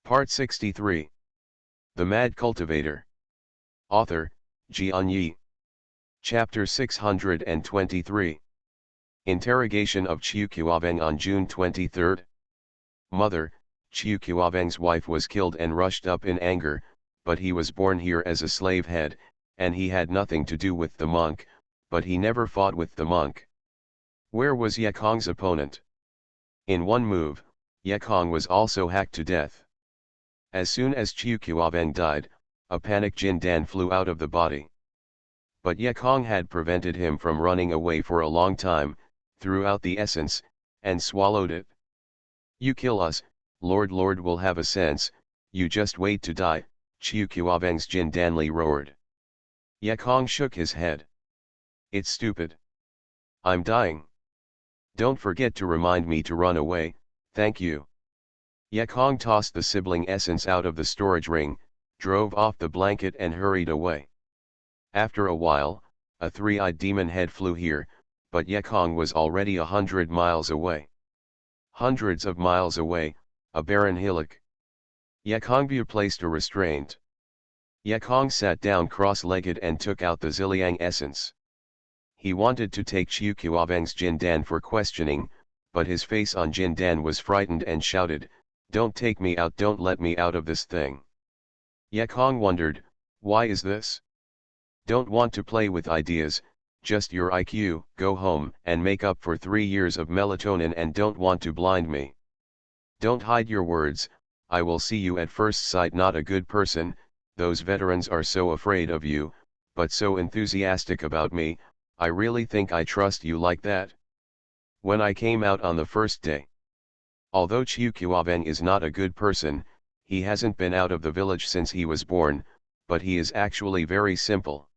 Part 63. The Mad Cultivator. Author, Xianxia. Chapter 623. Interrogation of Qiu Qiuaveng on June 23. Mother, Qiu Qiuaveng's wife was killed and rushed up in anger, but he was born here as a slave head, and he had nothing to do with the monk, but he never fought with the monk. Where was Yekong's opponent? In one move, Yekong was also hacked to death. As soon as Qiu Qiuaveng died, a panicked Jin Dan flew out of the body. But Yekong had prevented him from running away for a long time, threw out the essence, and swallowed it. "You kill us, Lord will have a sense, you just wait to die," Qiu Qiuaveng's Jin Danli roared. Yekong shook his head. "It's stupid. I'm dying. Don't forget to remind me to run away, thank you." Yekong tossed the sibling essence out of the storage ring, drove off the blanket and hurried away. After a while, a three-eyed demon head flew here, but Yekong was already 100 miles away. Hundreds of miles away, a barren hillock. Yekongbu placed a restraint. Yekong sat down cross-legged and took out the Ziliang essence. He wanted to take Qiu Qiuaveng's Jin Dan for questioning, but his face on Jin Dan was frightened and shouted, "Don't take me out, don't let me out of this thing." Yekong wondered, why is this? "Don't want to play with ideas, just your IQ, go home and make up for 3 years of melatonin and don't want to blind me. Don't hide your words, I will see you at first sight not a good person, those veterans are so afraid of you, but so enthusiastic about me, I really think I trust you like that. When I came out on the first day. Although Qiu Qiuaveng is not a good person, he hasn't been out of the village since he was born, but he is actually very simple."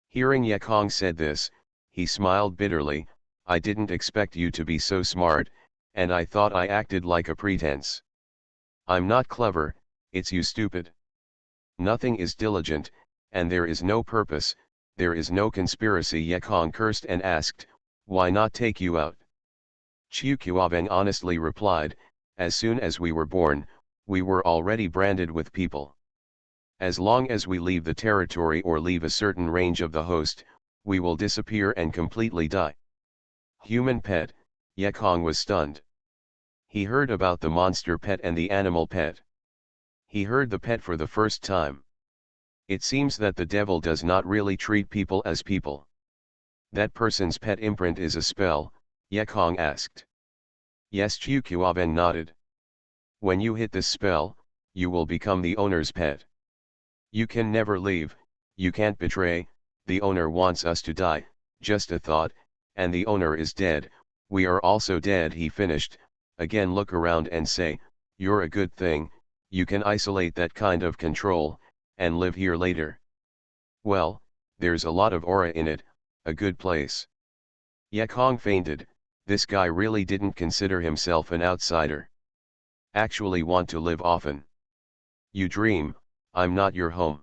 Hearing Yekong said this, he smiled bitterly, "I didn't expect you to be so smart, and I thought I acted like a pretense. I'm not clever, it's you stupid. Nothing is diligent, and there is no purpose, there is no conspiracy." Yekong cursed and asked, "Why not take you out?" Qiu Qiuaveng honestly replied, "As soon as we were born, we were already branded with people. As long as we leave the territory or leave a certain range of the host, we will disappear and completely die." Human pet, Yekong was stunned. He heard about the monster pet and the animal pet. He heard the pet for the first time. It seems that the devil does not really treat people as people. "That person's pet imprint is a spell?" Yekong asked. "Yes," Qiu Qiuaveng nodded. "When you hit this spell, you will become the owner's pet. You can never leave, you can't betray, the owner wants us to die, just a thought, and the owner is dead, we are also dead." He finished, "Again look around and say, you're a good thing, you can isolate that kind of control, and live here later. Well, there's a lot of aura in it, a good place." Yekong fainted, this guy really didn't consider himself an outsider. Actually want to live often. "You dream, I'm not your home."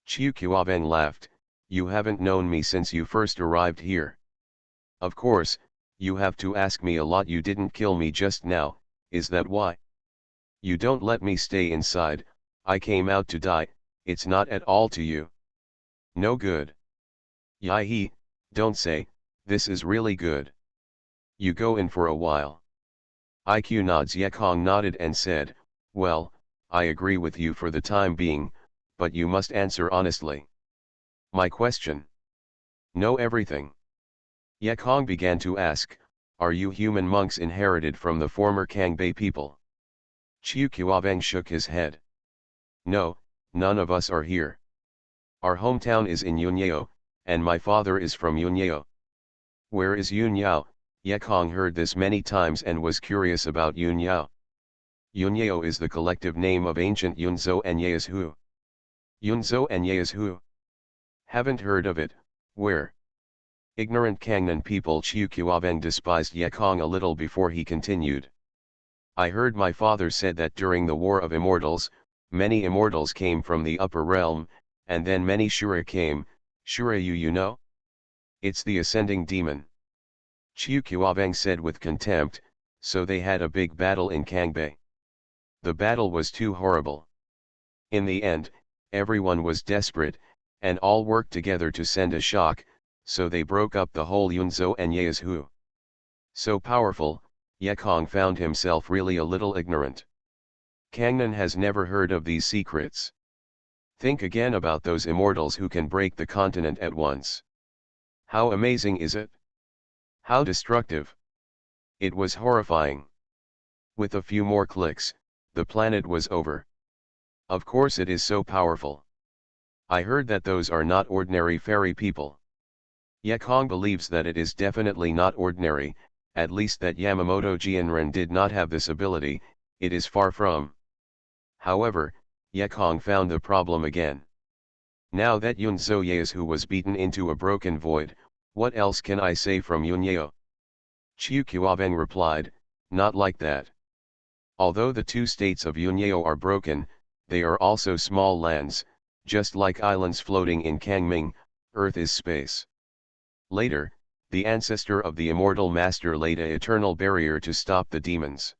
Qiu Qiuaveng laughed, "You haven't known me since you first arrived here. Of course, you have to ask me a lot. You didn't kill me just now, is that why? You don't let me stay inside, I came out to die, it's not at all to you. No good. Yi, don't say, this is really good. You go in for a while." IQ nods. Yekong nodded and said, "Well, I agree with you for the time being, but you must answer honestly." "My question?" "Know everything." Yekong began to ask, "Are you human monks inherited from the former Kangbei people?" Qiu Qiuaveng shook his head. "No, none of us are here. Our hometown is in Yunyao, and my father is from Yunyao." "Where is Yunyao?" Yekong heard this many times and was curious about Yunyao. "Yunyao is the collective name of ancient Yunzhou and Yaezhu." "Yunzhou and Yaezhu? Haven't heard of it, where?" Ignorant Kangnan people. Qiu Qiuaveng despised Yekong a little before he continued. "I heard my father said that during the War of Immortals, many immortals came from the upper realm, and then many Shura came. Shura you know? It's the ascending demon." Qiu Qiuaveng said with contempt, "So they had a big battle in Kangbei." The battle was too horrible. In the end, everyone was desperate, and all worked together to send a shock, so they broke up the whole Yunzhou and Yeazhu. So powerful, Yekong found himself really a little ignorant. Kangnan has never heard of these secrets. Think again about those immortals who can break the continent at once. How amazing is it? How destructive. It was horrifying. With a few more clicks, the planet was over. Of course it is so powerful. I heard that those are not ordinary fairy people. Yekong believes that it is definitely not ordinary, at least that Yamamoto Jianren did not have this ability, it is far from. However, Yekong found the problem again. Now that Yunzhou Yeazhu was beaten into a broken void, what else can I say from Yunyeo? Chiu Qiuaveng replied, not like that. Although the two states of Yunyeo are broken, they are also small lands, just like islands floating in Kangming, Earth is space. Later, the ancestor of the immortal master laid an eternal barrier to stop the demons.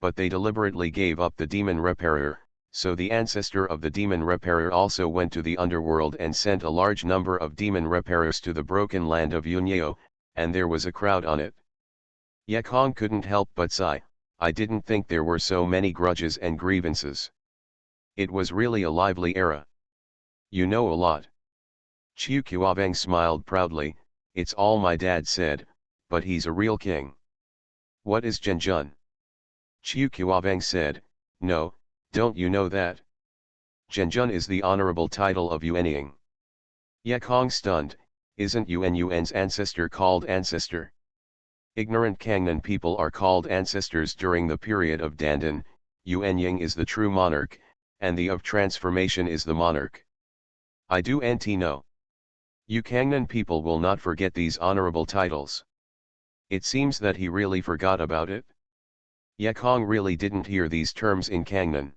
But they deliberately gave up the demon repairer, so the ancestor of the demon repairer also went to the underworld and sent a large number of demon repairers to the broken land of Yunyeo, and there was a crowd on it. Yekong couldn't help but sigh, I didn't think there were so many grudges and grievances. It was really a lively era. You know a lot. Chiu Qiuaveng smiled proudly, it's all my dad said, but he's a real king. What is Zhenjun? Chiu Qiuaveng said, no, don't you know that? Zhenjun is the honorable title of Yuanying. Yekong stunned, isn't Yuan's ancestor called ancestor? Ignorant Kangnan people are called ancestors during the period of Dandan, Yuanying is the true monarch, and the of transformation is the monarch. I do know. You Kangnan people will not forget these honorable titles. It seems that he really forgot about it. Yekong really didn't hear these terms in Kangnan.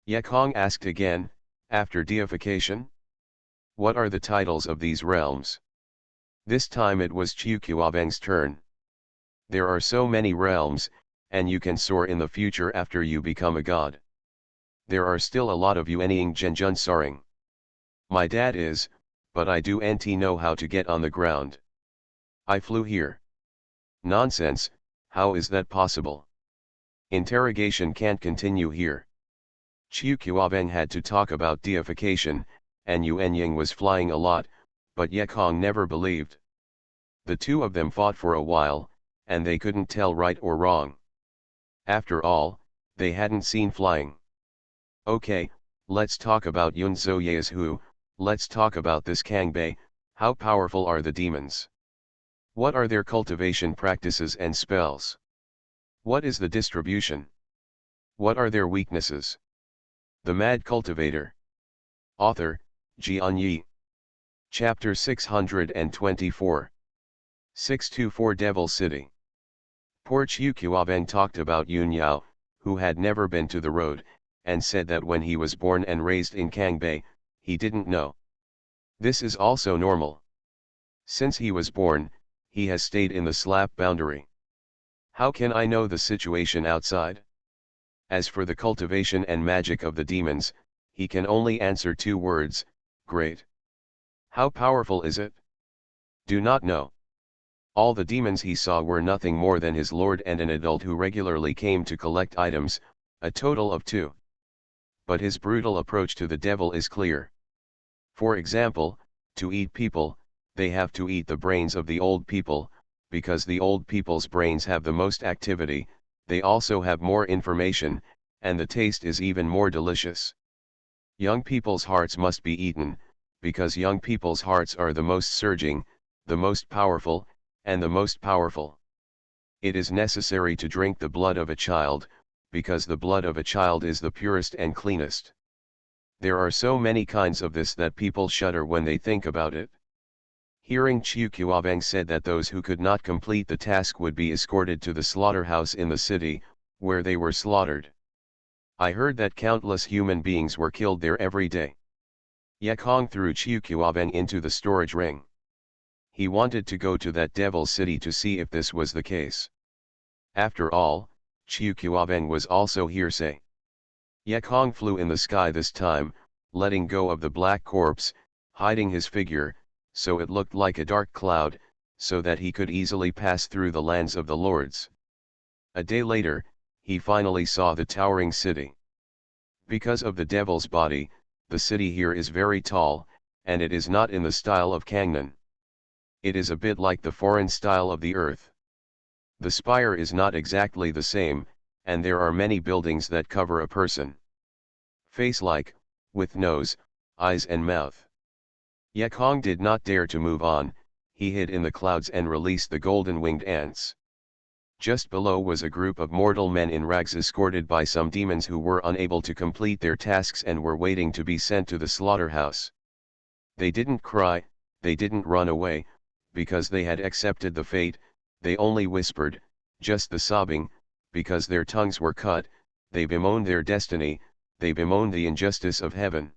Yekong asked again, after deification? What are the titles of these realms? This time it was Chiu Qiuaveng's turn. There are so many realms, and you can soar in the future after you become a god. There are still a lot of Yuanying Zhenjun soaring. My dad is, but I do know how to get on the ground. I flew here. Nonsense, how is that possible? Interrogation can't continue here. Chiu Qiuaveng had to talk about deification, and Yuanying was flying a lot, but Yekong never believed. The two of them fought for a while, and they couldn't tell right or wrong. After all, they hadn't seen flying. Okay, let's talk about Yunzhou Yeazhu, let's talk about this Kangbei, how powerful are the demons? What are their cultivation practices and spells? What is the distribution? What are their weaknesses? The Mad Cultivator. Author, Xianxia. Chapter 624. 624 Devil City. Poor Chiu Qiuaveng talked about Yun Yao, who had never been to the road, and said that when he was born and raised in Kangbei, he didn't know. This is also normal. Since he was born, he has stayed in the slap boundary. How can I know the situation outside? As for the cultivation and magic of the demons, he can only answer two words, great. How powerful is it? Do not know. All the demons he saw were nothing more than his lord and an adult who regularly came to collect items, a total of 2. But his brutal approach to the devil is clear. For example, to eat people, they have to eat the brains of the old people, because the old people's brains have the most activity, they also have more information, and the taste is even more delicious. Young people's hearts must be eaten, because young people's hearts are the most surging, the most powerful, and the most powerful. It is necessary to drink the blood of a child, because the blood of a child is the purest and cleanest. There are so many kinds of this that people shudder when they think about it. Hearing Chiu Qiuaveng said that those who could not complete the task would be escorted to the slaughterhouse in the city, where they were slaughtered. I heard that countless human beings were killed there every day. Yekong threw Chiu Qiuaveng into the storage ring. He wanted to go to that devil city to see if this was the case. After all, Chiu Kuaveng was also hearsay. Yekong flew in the sky this time, letting go of the black corpse, hiding his figure, so it looked like a dark cloud, so that he could easily pass through the lands of the lords. A day later, he finally saw the towering city. Because of the devil's body, the city here is very tall, and it is not in the style of Kangnan. It is a bit like the foreign style of the earth. The spire is not exactly the same, and there are many buildings that cover a person. Face-like, with nose, eyes and mouth. Yekong did not dare to move on, he hid in the clouds and released the golden-winged ants. Just below was a group of mortal men in rags escorted by some demons who were unable to complete their tasks and were waiting to be sent to the slaughterhouse. They didn't cry, they didn't run away, because they had accepted the fate, they only whispered, just the sobbing, because their tongues were cut, they bemoaned their destiny, they bemoaned the injustice of heaven.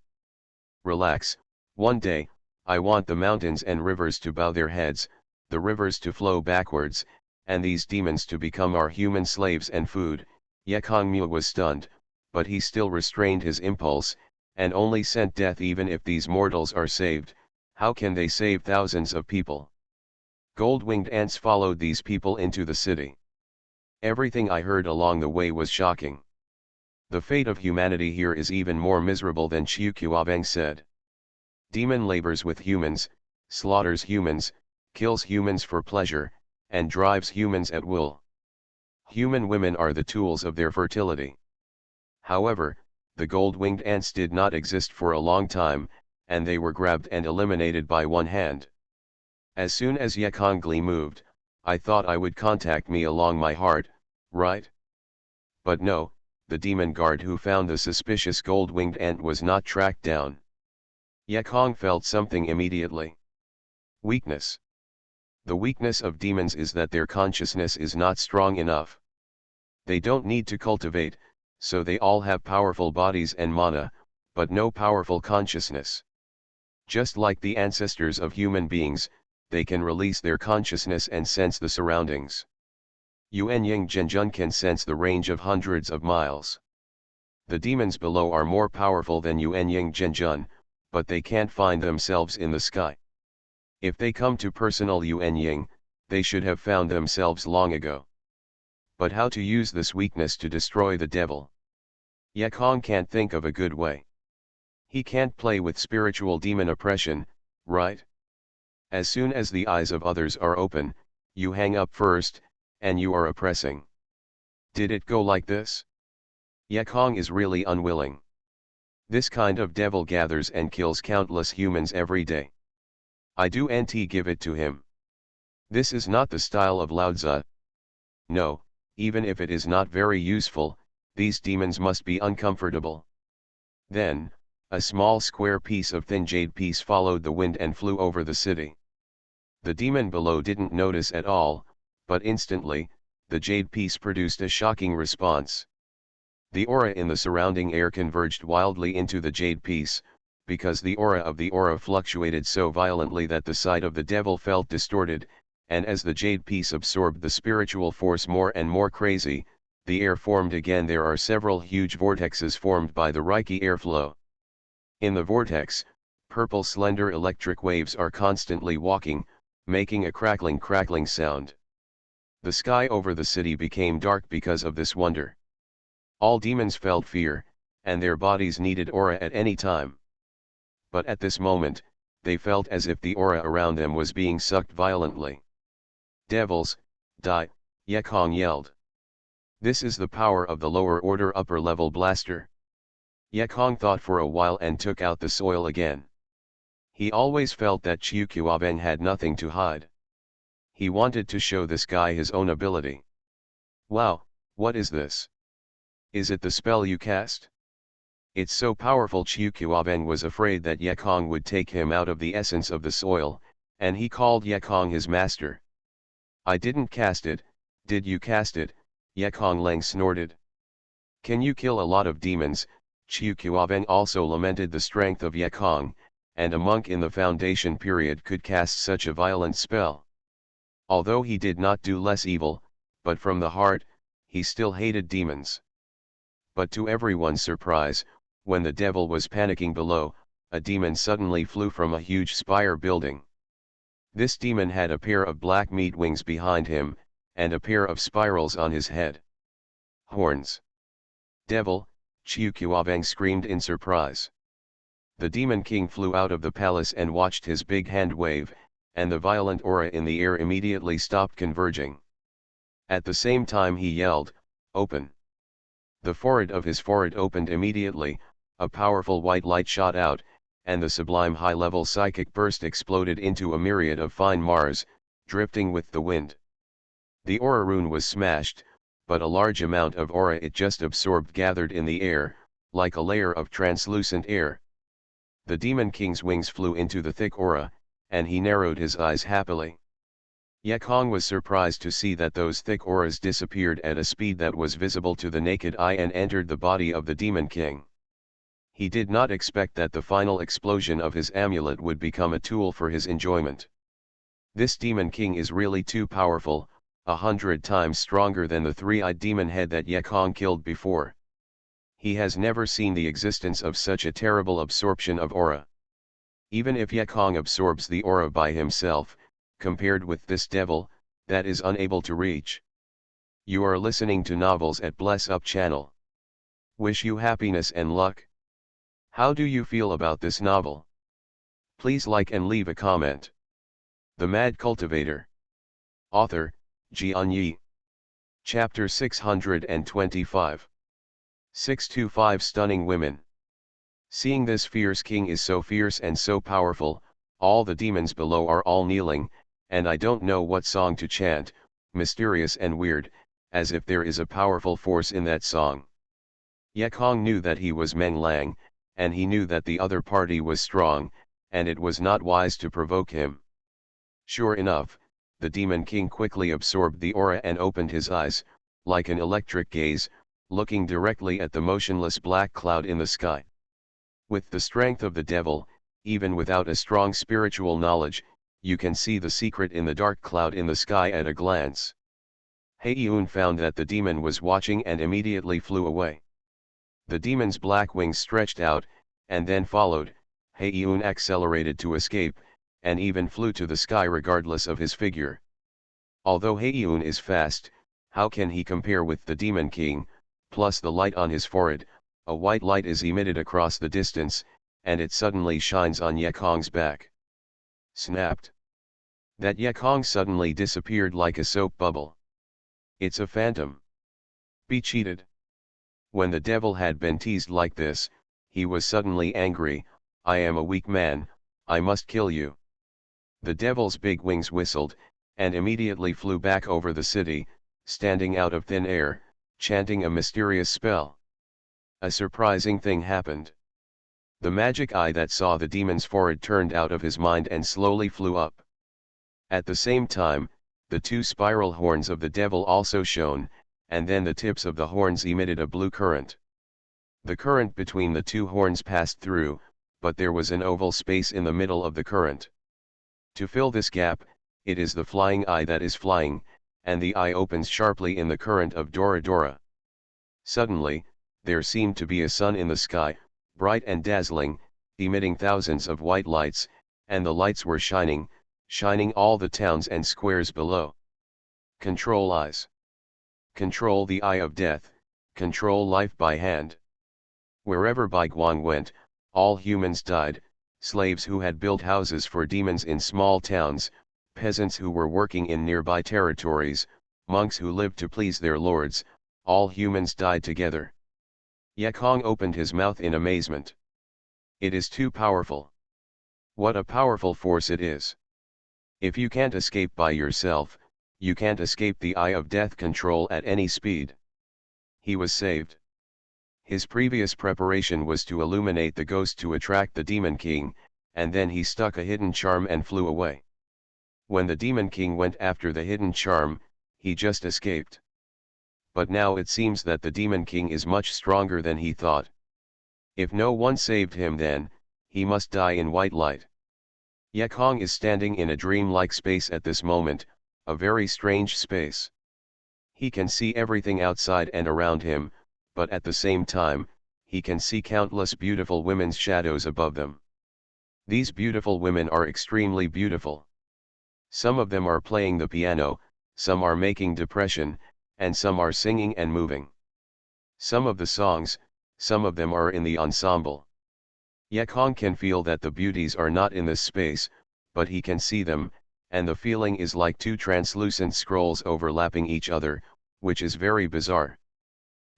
Relax, one day, I want the mountains and rivers to bow their heads, the rivers to flow backwards, and these demons to become our human slaves and food. Yekong Mu was stunned, but he still restrained his impulse, and only sent death even if these mortals are saved. How can they save thousands of people? Gold-winged ants followed these people into the city. Everything I heard along the way was shocking. The fate of humanity here is even more miserable than Chiu Kuaveng said. Demon labors with humans, slaughters humans, kills humans for pleasure, and drives humans at will. Human women are the tools of their fertility. However, the gold-winged ants did not exist for a long time, and they were grabbed and eliminated by one hand. As soon as Yekongli moved, I thought I would contact me along my heart, right? But no, the demon guard who found the suspicious gold-winged ant was not tracked down. Yekong felt something immediately. Weakness. The weakness of demons is that their consciousness is not strong enough. They don't need to cultivate, so they all have powerful bodies and mana, but no powerful consciousness. Just like the ancestors of human beings, they can release their consciousness and sense the surroundings. Yuanying Zhenjun can sense the range of hundreds of miles. The demons below are more powerful than Yuanying Zhenjun, but they can't find themselves in the sky. If they come to personal Yuanying, they should have found themselves long ago. But how to use this weakness to destroy the devil? Yekong can't think of a good way. He can't play with spiritual demon oppression, right? As soon as the eyes of others are open, you hang up first, and you are oppressing. Did it go like this? Yekong is really unwilling. This kind of devil gathers and kills countless humans every day. I do nt give it to him. This is not the style of Lao Tzu. No, even if it is not very useful, these demons must be uncomfortable. Then, a small square piece of thin jade piece followed the wind and flew over the city. The demon below didn't notice at all, but instantly, the jade piece produced a shocking response. The aura in the surrounding air converged wildly into the jade piece, because the aura fluctuated so violently that the sight of the devil felt distorted, and as the jade piece absorbed the spiritual force more and more crazy, the air formed again. There are several huge vortexes formed by the Reiki airflow. In the vortex, purple slender electric waves are constantly walking, making a crackling sound. The sky over the city became dark because of this wonder. All demons felt fear, and their bodies needed aura at any time. But at this moment, they felt as if the aura around them was being sucked violently. Devils, die, Yekong yelled. This is the power of the lower order upper level blaster. Yekong thought for a while and took out the soil again. He always felt that Chiu Kuaveng had nothing to hide. He wanted to show this guy his own ability. Wow, what is this? Is it the spell you cast? It's so powerful. Chiu Kuaveng was afraid that Yekong would take him out of the essence of the soil, and he called Yekong his master. I didn't cast it, did you cast it? Yekong Leng snorted. Can you kill a lot of demons? Chiu Kuaveng also lamented the strength of Yekong, and a monk in the foundation period could cast such a violent spell. Although he did not do less evil, but from the heart, he still hated demons. But to everyone's surprise, when the devil was panicking below, a demon suddenly flew from a huge spire building. This demon had a pair of black meat wings behind him, and a pair of spirals on his head. Horns. Devil, Xianxia screamed in surprise. The demon king flew out of the palace and watched his big hand wave, and the violent aura in the air immediately stopped converging. At the same time he yelled, "Open!" The forehead of his forehead opened immediately, a powerful white light shot out, and the sublime high-level psychic burst exploded into a myriad of fine Mars, drifting with the wind. The aura rune was smashed, but a large amount of aura it just absorbed gathered in the air, like a layer of translucent air. The demon king's wings flew into the thick aura, and he narrowed his eyes happily. Ecchi was surprised to see that those thick auras disappeared at a speed that was visible to the naked eye and entered the body of the demon king. He did not expect that the final explosion of his amulet would become a tool for his enjoyment. This demon king is really too powerful, 100 times stronger than the three-eyed demon head that Ecchi killed before. He has never seen the existence of such a terrible absorption of aura. Even if Ecchi absorbs the aura by himself, compared with this devil, that is unable to reach. You are listening to Novels at Bless Up channel. Wish you happiness and luck. How do you feel about this novel? Please like and leave a comment. The Mad Cultivator. Author, Xianxia. Chapter 625. 625 Stunning Women. Seeing this fierce king is so fierce and so powerful, all the demons below are all kneeling, and I don't know what song to chant, mysterious and weird, as if there is a powerful force in that song. Ecchi knew that he was Meng Lang, and he knew that the other party was strong, and it was not wise to provoke him. Sure enough, the demon king quickly absorbed the aura and opened his eyes, like an electric gaze, looking directly at the motionless black cloud in the sky. With the strength of the devil, even without a strong spiritual knowledge, you can see the secret in the dark cloud in the sky at a glance. Heiyun found that the demon was watching and immediately flew away. The demon's black wings stretched out, and then followed. Heiyun accelerated to escape, and even flew to the sky regardless of his figure. Although Heiyun is fast, how can he compare with the demon king? Plus the light on his forehead, a white light is emitted across the distance, and it suddenly shines on Ecchi's back. Snapped. That Ecchi suddenly disappeared like a soap bubble. It's a phantom. Be cheated. When the devil had been teased like this, he was suddenly angry. I am a weak man, I must kill you. The devil's big wings whistled, and immediately flew back over the city, standing out of thin air, chanting a mysterious spell. A surprising thing happened. The magic eye that saw the demon's forehead turned out of his mind and slowly flew up. At the same time, the two spiral horns of the devil also shone, and then the tips of the horns emitted a blue current. The current between the two horns passed through, but there was an oval space in the middle of the current. To fill this gap, it is the flying eye that is flying, and the eye opens sharply in the current of Dora Dora. Suddenly, there seemed to be a sun in the sky, bright and dazzling, emitting thousands of white lights, and the lights were shining all the towns and squares below. Control eyes. Control the eye of death, control life by hand. Wherever Bai Guang went, all humans died, slaves who had built houses for demons in small towns, peasants who were working in nearby territories, monks who lived to please their lords, all humans died together. Ecchi opened his mouth in amazement. It is too powerful. What a powerful force it is. If you can't escape by yourself, you can't escape the eye of death control at any speed. He was saved. His previous preparation was to illuminate the ghost to attract the demon king, and then he stuck a hidden charm and flew away. When the demon king went after the hidden charm, he just escaped. But now it seems that the demon king is much stronger than he thought. If no one saved him then, he must die in white light. Ecchi is standing in a dream-like space at this moment, a very strange space. He can see everything outside and around him, but at the same time, he can see countless beautiful women's shadows above them. These beautiful women are extremely beautiful. Some of them are playing the piano, some are making depression, and some are singing and moving. Some of the songs, some of them are in the ensemble. Yekong can feel that the beauties are not in this space, but he can see them, and the feeling is like two translucent scrolls overlapping each other, which is very bizarre.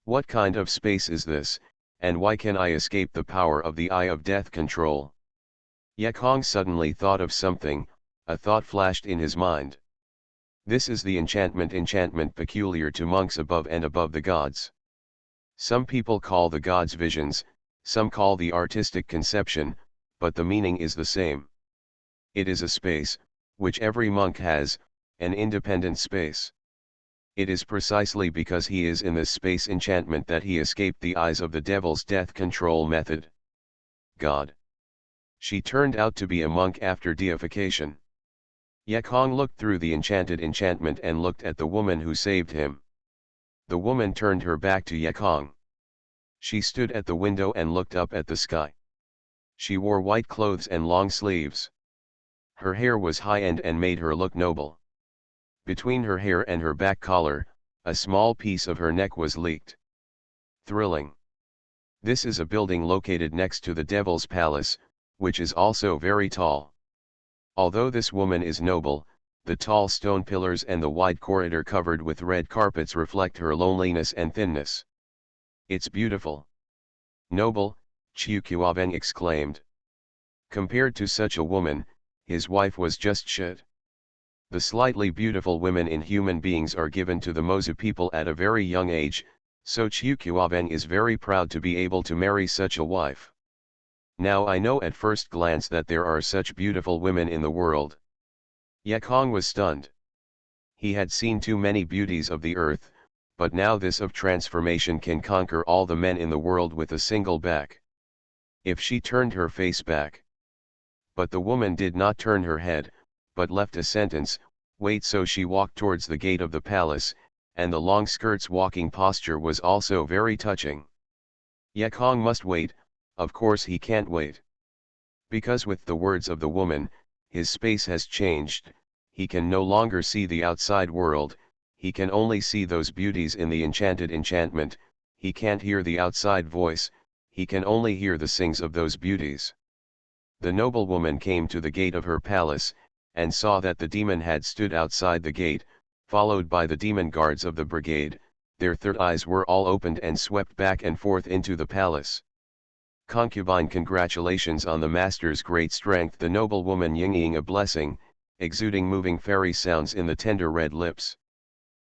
What kind of space is this, and why can I escape the power of the Eye of Death control? Yekong suddenly thought of something, a thought flashed in his mind. This is the enchantment peculiar to monks above and above the gods. Some people call the gods visions, some call the artistic conception, but the meaning is the same. It is a space, which every monk has, an independent space. It is precisely because he is in this space enchantment that he escaped the eyes of the devil's death control method. God. She turned out to be a monk after deification. Yekong looked through the enchantment and looked at the woman who saved him. The woman turned her back to Yekong. She stood at the window and looked up at the sky. She wore white clothes and long sleeves. Her hair was high-end and made her look noble. Between her hair and her back collar, a small piece of her neck was leaked. Thrilling. This is a building located next to the Devil's Palace, which is also very tall. Although this woman is noble, the tall stone pillars and the wide corridor covered with red carpets reflect her loneliness and thinness. It's beautiful. Noble, Chiu Qiuaveng exclaimed. Compared to such a woman, his wife was just shit. The slightly beautiful women in human beings are given to the Mozu people at a very young age, so Chiu Qiuaveng is very proud to be able to marry such a wife. Now I know at first glance that there are such beautiful women in the world. Yekong was stunned. He had seen too many beauties of the earth, but now this of transformation can conquer all the men in the world with a single back. If she turned her face back. But the woman did not turn her head, but left a sentence, wait, so she walked towards the gate of the palace, and the long skirt's walking posture was also very touching. Yekong must wait, of course he can't wait. Because with the words of the woman, his space has changed, he can no longer see the outside world, he can only see those beauties in the enchanted enchantment, he can't hear the outside voice, he can only hear the sings of those beauties. The noblewoman came to the gate of her palace, and saw that the demon had stood outside the gate, followed by the demon guards of the brigade. Their third eyes were all opened and swept back and forth into the palace. Concubine, congratulations on the master's great strength. The noblewoman yinging a blessing, exuding moving fairy sounds in the tender red lips.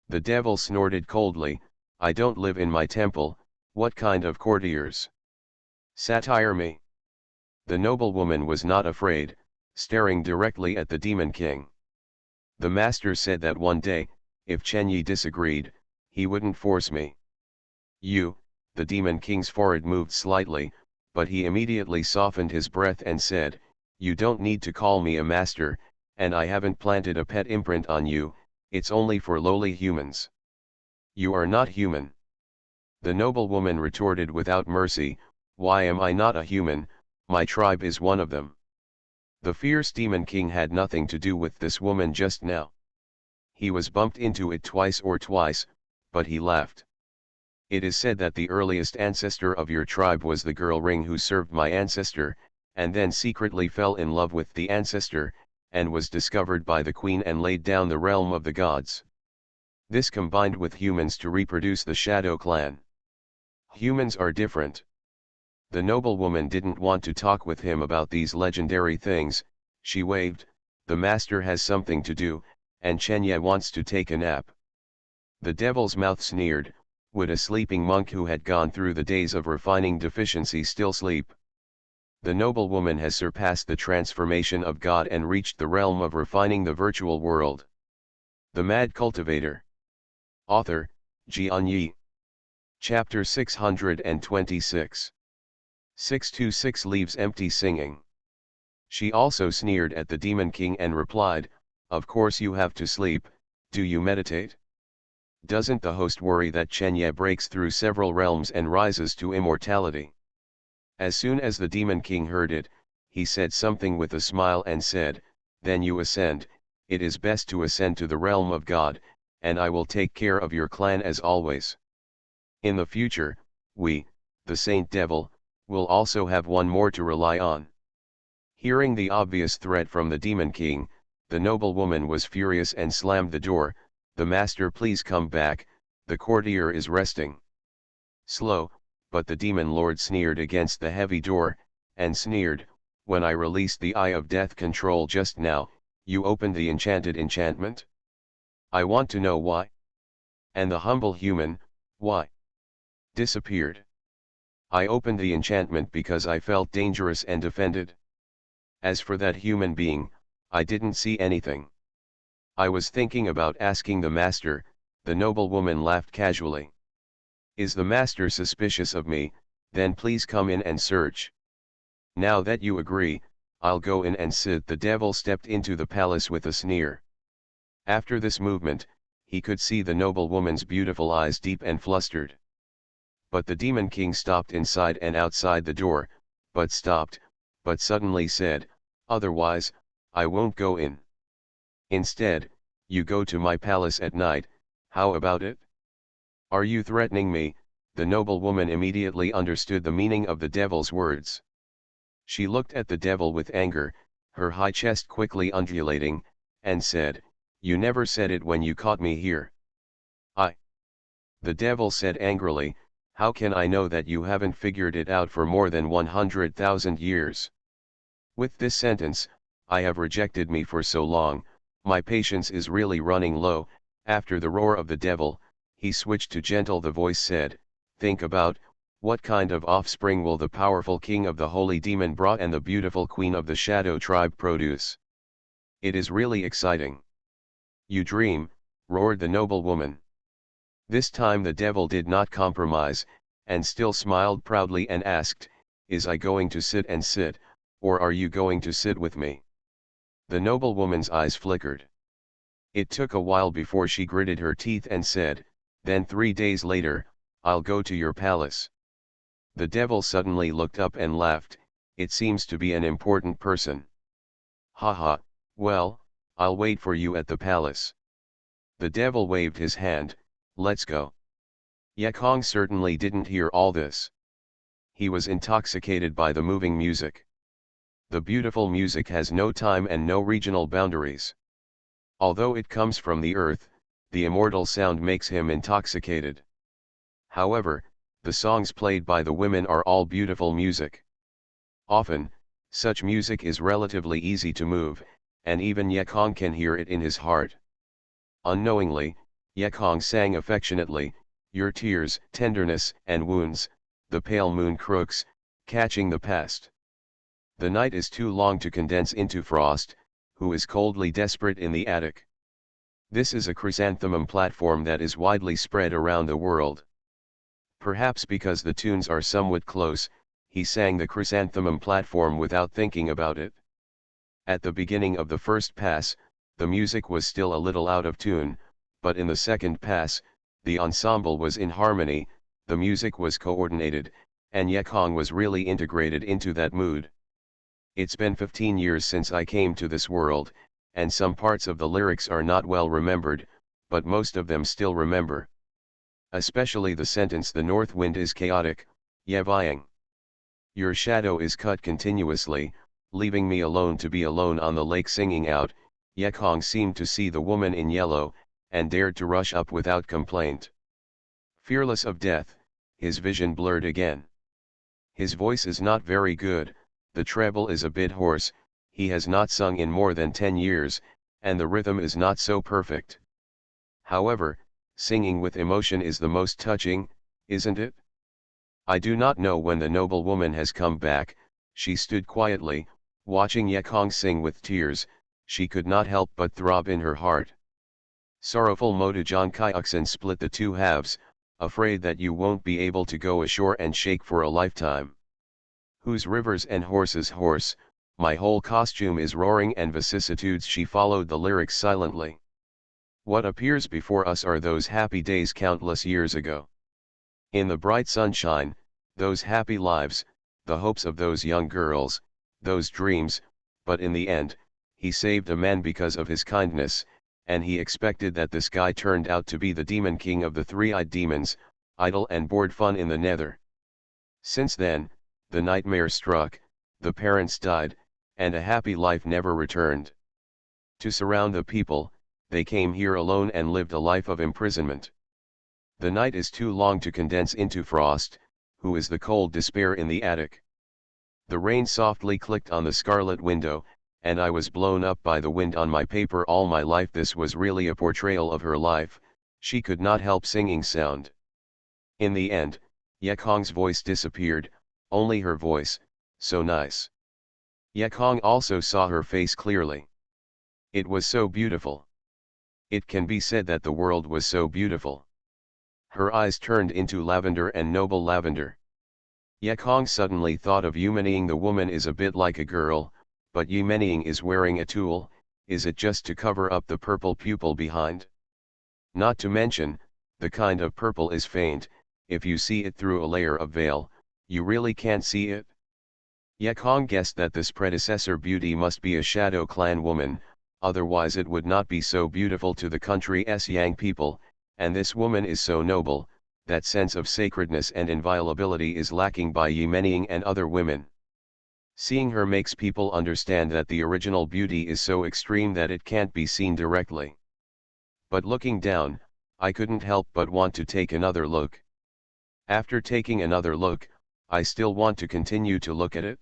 The devil snorted coldly, I don't live in my temple, what kind of courtiers? Satire me. The noblewoman was not afraid, staring directly at the demon king. The master said that one day, if Chenyi disagreed, he wouldn't force me. You, the demon king's forehead moved slightly, but he immediately softened his breath and said, you don't need to call me a master, and I haven't planted a pet imprint on you, it's only for lowly humans. You are not human. The noblewoman retorted without mercy, why am I not a human? My tribe is one of them. The fierce demon king had nothing to do with this woman just now. He was bumped into it twice, but he laughed. It is said that the earliest ancestor of your tribe was the girl ring who served my ancestor, and then secretly fell in love with the ancestor, and was discovered by the queen and laid down the realm of the gods. This combined with humans to reproduce the Shadow clan. Humans are different. The noblewoman didn't want to talk with him about these legendary things, she waved, the master has something to do, and Xianxia wants to take a nap. The devil's mouth sneered, would a sleeping monk who had gone through the days of refining deficiency still sleep? The noblewoman has surpassed the transformation of God and reached the realm of refining the virtual world. The Mad Cultivator. Author, Xianxia. Chapter 626. 626 leaves empty singing. She also sneered at the demon king and replied, of course you have to sleep, do you meditate? Doesn't the host worry that Xianxia breaks through several realms and rises to immortality? As soon as the Demon King heard it, he said something with a smile and said, "Then you ascend, it is best to ascend to the realm of God, and I will take care of your clan as always. In the future, we, the Saint Devil, will also have one more to rely on." Hearing the obvious threat from the Demon King, the noble woman was furious and slammed the door. "The master, please come back, the courtier is resting." Slow, but the demon lord sneered against the heavy door, and sneered, "When I released the Eye of Death control just now, you opened the enchanted enchantment? I want to know why." And the humble human, why? Disappeared. "I opened the enchantment because I felt dangerous and offended. As for that human being, I didn't see anything. I was thinking about asking the master." The noble woman laughed casually. "Is the master suspicious of me? Then please come in and search. Now that you agree, I'll go in and sit." The devil stepped into the palace with a sneer. After this movement, he could see the noble woman's beautiful eyes deep and flustered. But the Demon King stopped inside and outside the door, but suddenly said, "Otherwise, I won't go in. Instead, you go to my palace at night, how about it?" "Are you threatening me?" The noble woman immediately understood the meaning of the devil's words. She looked at the devil with anger, her high chest quickly undulating, and said, "You never said it when you caught me here." "I." The devil said angrily, "How can I know that you haven't figured it out for more than 100,000 years? With this sentence, I have rejected me for so long, my patience is really running low." After the roar of the devil, he switched to gentle. The voice said, "Think about, what kind of offspring will the powerful king of the holy demon brought and the beautiful queen of the shadow tribe produce? It is really exciting." "You dream," roared the noble woman. This time the devil did not compromise, and still smiled proudly and asked, "Is I going to sit and sit, or are you going to sit with me?" The noble woman's eyes flickered. It took a while before she gritted her teeth and said, "Then 3 days later, I'll go to your palace." The devil suddenly looked up and laughed, "It seems to be an important person. Ha ha, well, I'll wait for you at the palace." The devil waved his hand, "Let's go." Yekong certainly didn't hear all this. He was intoxicated by the moving music. The beautiful music has no time and no regional boundaries. Although it comes from the earth, the immortal sound makes him intoxicated. However, the songs played by the women are all beautiful music. Often, such music is relatively easy to move, and even Yekong can hear it in his heart. Unknowingly, Yekong sang affectionately, "Your tears, tenderness, and wounds, the pale moon crooks, catching the past. The night is too long to condense into frost, who is coldly desperate in the attic." This is a chrysanthemum platform that is widely spread around the world. Perhaps because the tunes are somewhat close, he sang the chrysanthemum platform without thinking about it. At the beginning of the first pass, the music was still a little out of tune, but in the second pass, the ensemble was in harmony, the music was coordinated, and Yekong was really integrated into that mood. It's been 15 years since I came to this world, and some parts of the lyrics are not well remembered, but most of them still remember. Especially the sentence, "The north wind is chaotic, yevying. Your shadow is cut continuously, leaving me alone to be alone on the lake." Singing out, Yekong seemed to see the woman in yellow, and dared to rush up without complaint. Fearless of death, his vision blurred again. His voice is not very good, the treble is a bit hoarse, he has not sung in more than 10 years, and the rhythm is not so perfect. However, singing with emotion is the most touching, isn't it? I do not know when the noble woman has come back. She stood quietly, watching Yekong sing with tears. She could not help but throb in her heart. Sorrowful Motajan Kaiuxin split the two halves, afraid that you won't be able to go ashore and shake for a lifetime. Whose rivers and horses hoarse, my whole costume is roaring and vicissitudes. She followed the lyrics silently. What appears before us are those happy days countless years ago. In the bright sunshine, those happy lives, the hopes of those young girls, those dreams, but in the end, he saved a man because of his kindness, and he expected that this guy turned out to be the demon king of the three-eyed demons, idle and bored fun in the nether. Since then, the nightmare struck, the parents died, and a happy life never returned. To surround the people, they came here alone and lived a life of imprisonment. The night is too long to condense into frost, who is the cold despair in the attic. The rain softly clicked on the scarlet window, and I was blown up by the wind on my paper all my life. This was really a portrayal of her life, she could not help singing sound. In the end, Yekong's voice disappeared, only her voice, so nice. Yekong also saw her face clearly. It was so beautiful. It can be said that the world was so beautiful. Her eyes turned into lavender and noble lavender. Yekong suddenly thought of Yumening. The woman is a bit like a girl, but Yumening is wearing a tulle, is it just to cover up the purple pupil behind? Not to mention, the kind of purple is faint, if you see it through a layer of veil, you really can't see it. Yekong guessed that this predecessor beauty must be a Shadow Clan woman, otherwise it would not be so beautiful to the country's young people, and this woman is so noble, that sense of sacredness and inviolability is lacking by Yumening and other women. Seeing her makes people understand that the original beauty is so extreme that it can't be seen directly. But looking down, I couldn't help but want to take another look. After taking another look, I still want to continue to look at it.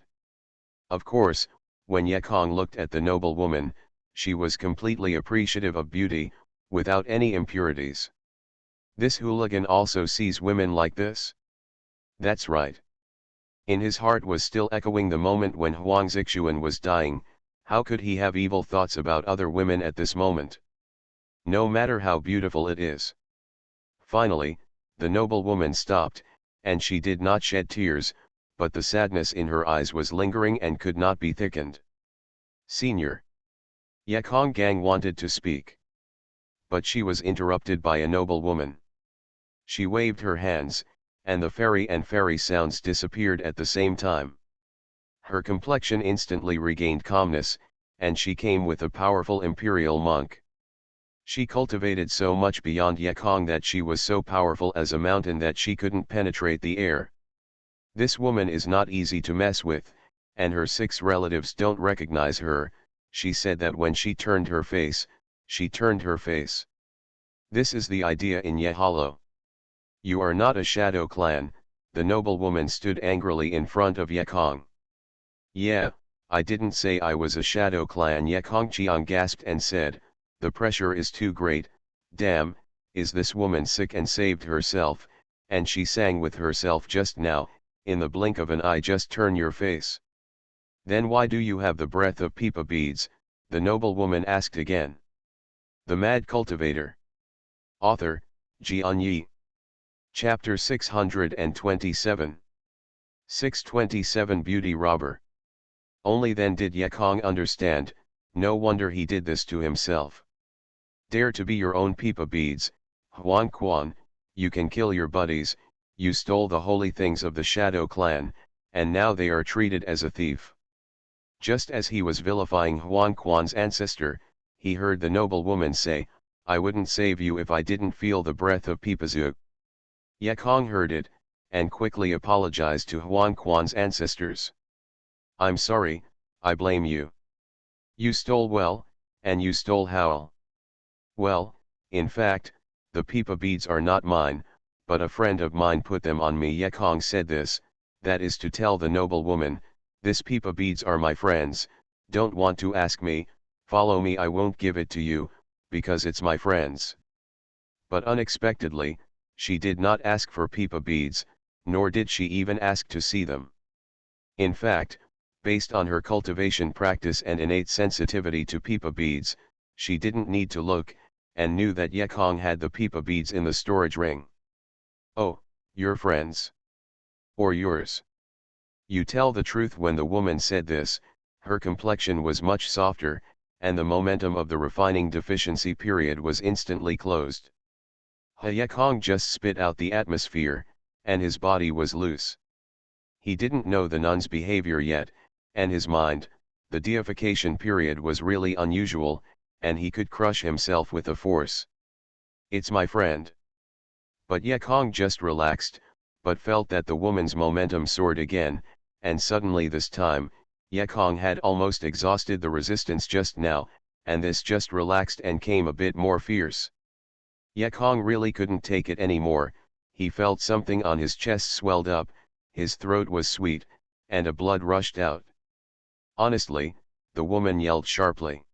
Of course, when Yekong looked at the noble woman, she was completely appreciative of beauty, without any impurities. This hooligan also sees women like this? That's right. In his heart was still echoing the moment when Huang Zixuan was dying. How could he have evil thoughts about other women at this moment? No matter how beautiful it is. Finally, the noble woman stopped, and she did not shed tears, but the sadness in her eyes was lingering and could not be thickened. Senior. Yekong Gang wanted to speak. But she was interrupted by a noble woman. She waved her hands, and the fairy and fairy sounds disappeared at the same time. Her complexion instantly regained calmness, and she came with a powerful imperial monk. She cultivated so much beyond Yekong that she was so powerful as a mountain that she couldn't penetrate the air. This woman is not easy to mess with, and her 6 relatives don't recognize her. She said that when she turned her face, she turned her face. This is the idea in Yehalo. You are not a Shadow Clan, the noblewoman stood angrily in front of Yekong. Yeah, I didn't say I was a Shadow Clan. Yekong Chiang gasped and said, the pressure is too great. Damn, is this woman sick and saved herself, and she sang with herself just now, in the blink of an eye. Just turn your face. Then why do you have the breath of peepa beads? The noblewoman asked again. The Mad Cultivator. Author, Xianxia. Chapter 627. 627 Beauty Robber. Only then did Yekong understand, no wonder he did this to himself. Dare to be your own peepa beads, Huang Quan, you can kill your buddies, you stole the holy things of the Shadow Clan, and now they are treated as a thief. Just as he was vilifying Huang Quan's ancestor, he heard the noble woman say, I wouldn't save you if I didn't feel the breath of Peepazoo. Yekong heard it, and quickly apologized to Huang Quan's ancestors. I'm sorry, I blame you. You stole well, and you stole how? Well, in fact, the peepa beads are not mine, but a friend of mine put them on me. Yekong said this, that is to tell the noble woman, this peepa beads are my friends, don't want to ask me, follow me, I won't give it to you, because it's my friends. But unexpectedly, she did not ask for peepa beads, nor did she even ask to see them. In fact, based on her cultivation practice and innate sensitivity to peepa beads, she didn't need to look, and knew that Yekong had the peepa beads in the storage ring. Oh, your friends? Or yours? You tell the truth. When the woman said this, her complexion was much softer, and the momentum of the refining deficiency period was instantly closed. He Kong just spit out the atmosphere, and his body was loose. He didn't know the nun's behavior yet, and his mind, the deification period was really unusual, and he could crush himself with a force. It's my friend. But Ye Kong just relaxed, but felt that the woman's momentum soared again, and suddenly this time, Ye Kong had almost exhausted the resistance just now, and this just relaxed and came a bit more fierce. Ye Kong really couldn't take it anymore. He felt something on his chest swelled up, his throat was sweet, and a blood rushed out. Honestly, the woman yelled sharply.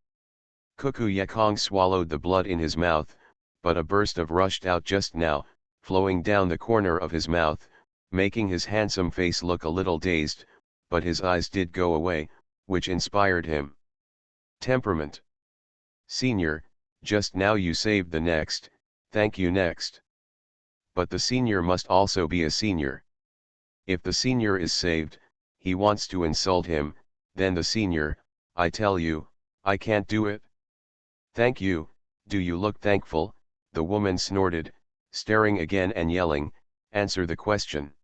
Cuckoo Ye Kong swallowed the blood in his mouth, but a burst of rushed out just now, flowing down the corner of his mouth, making his handsome face look a little dazed, but his eyes did go away, which inspired him. Temperament. Senior, just now you saved the next, thank you next. But the senior must also be a senior. If the senior is saved, he wants to insult him, then the senior, I tell you, I can't do it. Thank you, do you look thankful? The woman snorted, staring again and yelling, answer the question.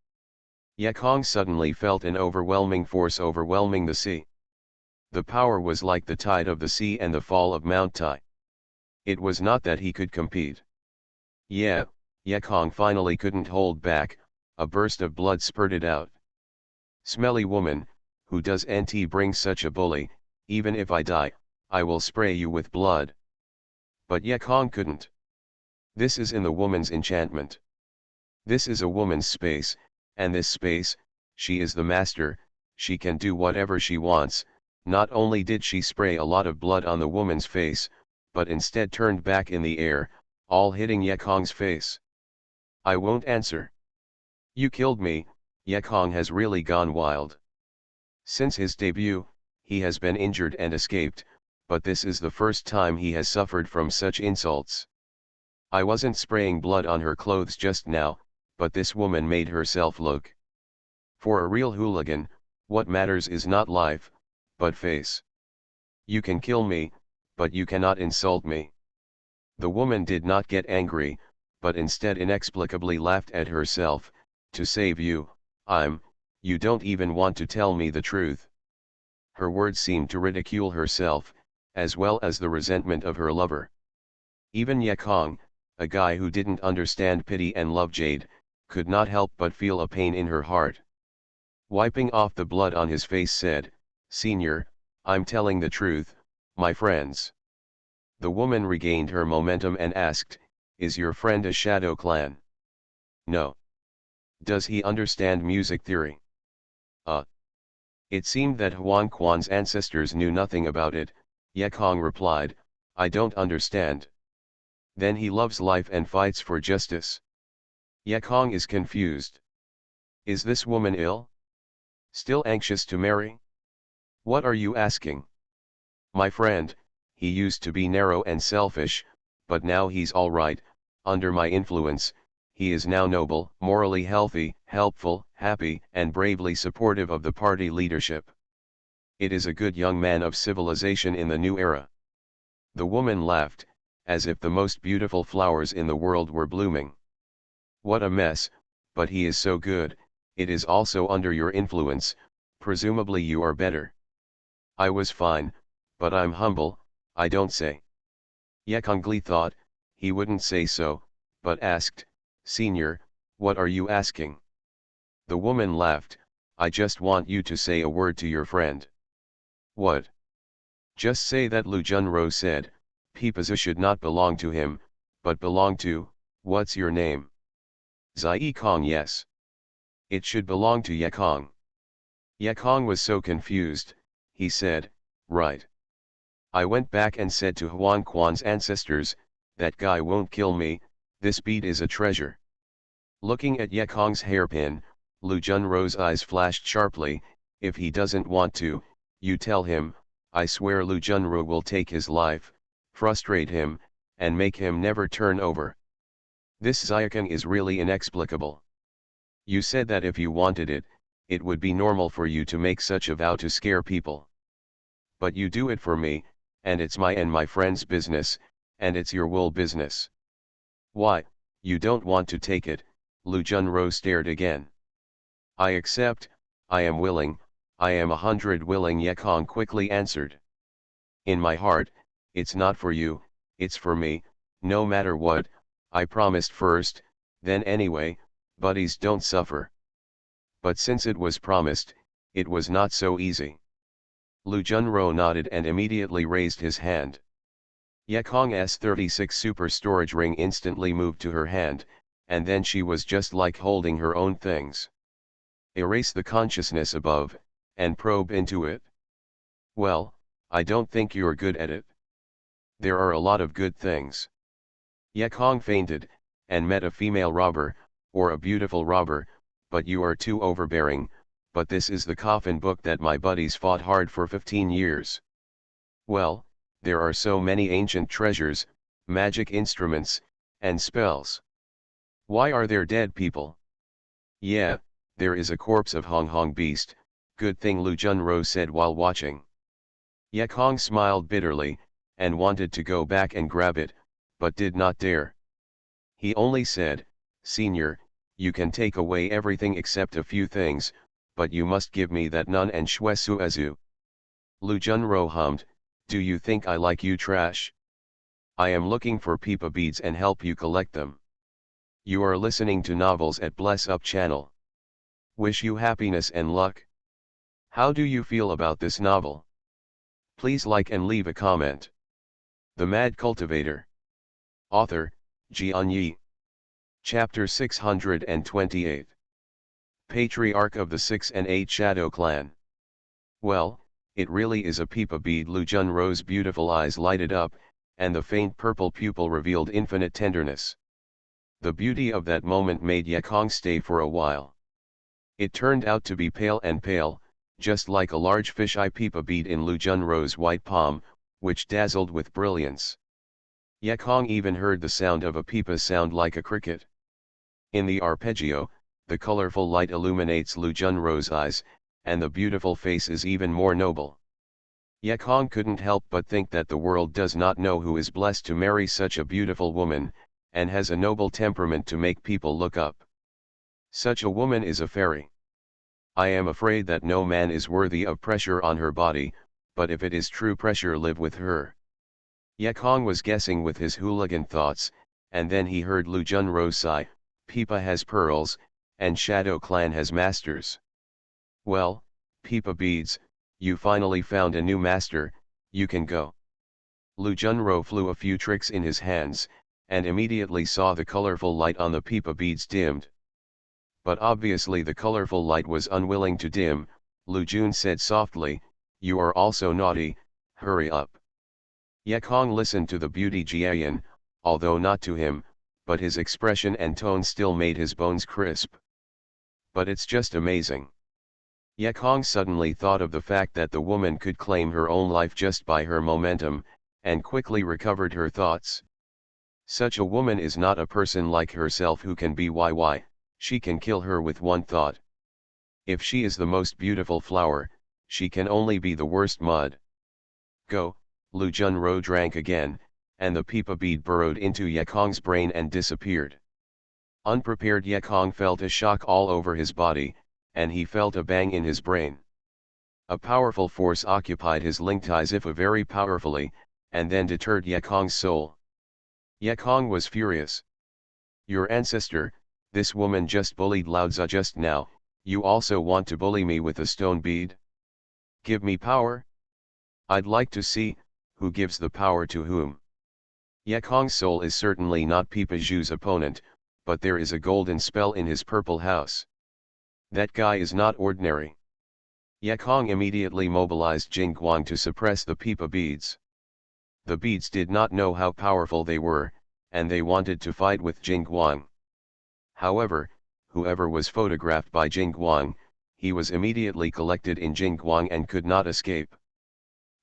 Ye Kong suddenly felt an overwhelming force overwhelming the sea. The power was like the tide of the sea and the fall of Mount Tai. It was not that he could compete. Yeah, Ye Kong finally couldn't hold back, a burst of blood spurted out. Smelly woman, who does NT bring such a bully? Even if I die, I will spray you with blood. But Ye Kong couldn't. This is in the woman's enchantment. This is a woman's space, and this space, she is the master, she can do whatever she wants. Not only did she spray a lot of blood on the woman's face, but instead turned back in the air, all hitting Ye Kong's face. I won't answer. You killed me. Ye Kong has really gone wild. Since his debut, he has been injured and escaped, but this is the first time he has suffered from such insults. I wasn't spraying blood on her clothes just now, but this woman made herself look. For a real hooligan, what matters is not life, but face. You can kill me, but you cannot insult me. The woman did not get angry, but instead inexplicably laughed at herself. To save you, you don't even want to tell me the truth. Her words seemed to ridicule herself, as well as the resentment of her lover. Even Ye Kong, a guy who didn't understand pity and love Jade, could not help but feel a pain in her heart. Wiping off the blood on his face said, Senior, I'm telling the truth, my friends. The woman regained her momentum and asked, is your friend a Shadow Clan? No. Does he understand music theory? It seemed that Huang Quan's ancestors knew nothing about it. Ye Kong replied, I don't understand. Then he loves life and fights for justice. Ye Kong is confused. Is this woman ill? Still anxious to marry? What are you asking? My friend, he used to be narrow and selfish, but now he's all right. Under my influence, he is now noble, morally healthy, helpful, happy, and bravely supportive of the party leadership. It is a good young man of civilization in the new era. The woman laughed, as if the most beautiful flowers in the world were blooming. What a mess, but he is so good. It is also under your influence, presumably you are better. I was fine, but I'm humble, I don't say. Ye Kong Gli thought, he wouldn't say so, but asked, Senior, what are you asking? The woman laughed, I just want you to say a word to your friend. What? Just say that Lu Junro said, Pipaza should not belong to him, but belong to, what's your name? Zai Kong. Yes. It should belong to Ye Kong. Ye Kong was so confused, he said, right. I went back and said to Huang Quan's ancestors, that guy won't kill me, this bead is a treasure. Looking at Ye Kong's hairpin, Lu Junro's eyes flashed sharply, if he doesn't want to, you tell him, I swear Lu Junro will take his life, frustrate him, and make him never turn over. This Xianxia is really inexplicable. You said that if you wanted it, it would be normal for you to make such a vow to scare people. But you do it for me, and it's my and my friend's business, and it's your wool business. Why, you don't want to take it? Lu Junro stared again. I accept, I am willing, I am 100 willing, Ye Kong quickly answered. In my heart, it's not for you, it's for me, no matter what, I promised first, then anyway, buddies don't suffer. But since it was promised, it was not so easy. Lu Junro nodded and immediately raised his hand. Ye Kong's 36 super storage ring instantly moved to her hand, and then she was just like holding her own things. Erase the consciousness above, and probe into it. Well, I don't think you're good at it. There are a lot of good things. Ye Kong fainted, and met a female robber, or a beautiful robber, but you are too overbearing, but this is the coffin book that my buddies fought hard for 15 years. Well, there are so many ancient treasures, magic instruments, and spells. Why are there dead people? Yeah, there is a corpse of Hong Hong beast, good thing Lu Junro said while watching. Ye Kong smiled bitterly, and wanted to go back and grab it, but did not dare. He only said, Senior, you can take away everything except a few things, but you must give me that nun and Shue Suazu. Lu Junro hummed, do you think I like you trash? I am looking for peepa beads and help you collect them. You are listening to Novels at Bless Up channel. Wish you happiness and luck. How do you feel about this novel? Please like and leave a comment. The Mad Cultivator. Author, Xianxia. Chapter 628. Patriarch of the 6 and 8 Shadow Clan. Well, it really is a peepa bead. Lu Junro's beautiful eyes lighted up, and the faint purple pupil revealed infinite tenderness. The beauty of that moment made Ye Kong stay for a while. It turned out to be pale and pale, just like a large fish-eye peepa bead in Lu Junro's white palm, which dazzled with brilliance. Ye Kong even heard the sound of a peepa sound like a cricket. In the arpeggio, the colorful light illuminates Lu Junro's eyes, and the beautiful face is even more noble. Ye Kong couldn't help but think that the world does not know who is blessed to marry such a beautiful woman, and has a noble temperament to make people look up. Such a woman is a fairy. I am afraid that no man is worthy of pressure on her body, but if it is true pressure, live with her. Ye Kong was guessing with his hooligan thoughts, and then he heard Lu Junro sigh, Peepa has pearls, and Shadow Clan has masters. Well, Peepa beads, you finally found a new master, you can go. Lu Junro flew a few tricks in his hands, and immediately saw the colorful light on the peepa beads dimmed. But obviously the colorful light was unwilling to dim. Lu Jun said softly, you are also naughty, hurry up. Ye Kong listened to the beauty Jiayan, although not to him, but his expression and tone still made his bones crisp. But it's just amazing. Ye Kong suddenly thought of the fact that the woman could claim her own life just by her momentum, and quickly recovered her thoughts. Such a woman is not a person like herself who can be YY, she can kill her with one thought. If she is the most beautiful flower, she can only be the worst mud. Go, Lu Junro drank again, and the peepa bead burrowed into Ye Kong's brain and disappeared. Unprepared, Ye Kong felt a shock all over his body, and he felt a bang in his brain. A powerful force occupied his linked eyes if very powerfully, and then deterred Ye Kong's soul. Ye Kong was furious. Your ancestor, this woman just bullied Lao Tzu just now, you also want to bully me with a stone bead? Give me power? I'd like to see, who gives the power to whom. Ye Kong's soul is certainly not Peepa Zhu's opponent, but there is a golden spell in his purple house. That guy is not ordinary. Ye Kong immediately mobilized Jing Guang to suppress the peepa beads. The beads did not know how powerful they were, and they wanted to fight with Jing Guang. However, whoever was photographed by Jing Guang, he was immediately collected in Jing Guang and could not escape.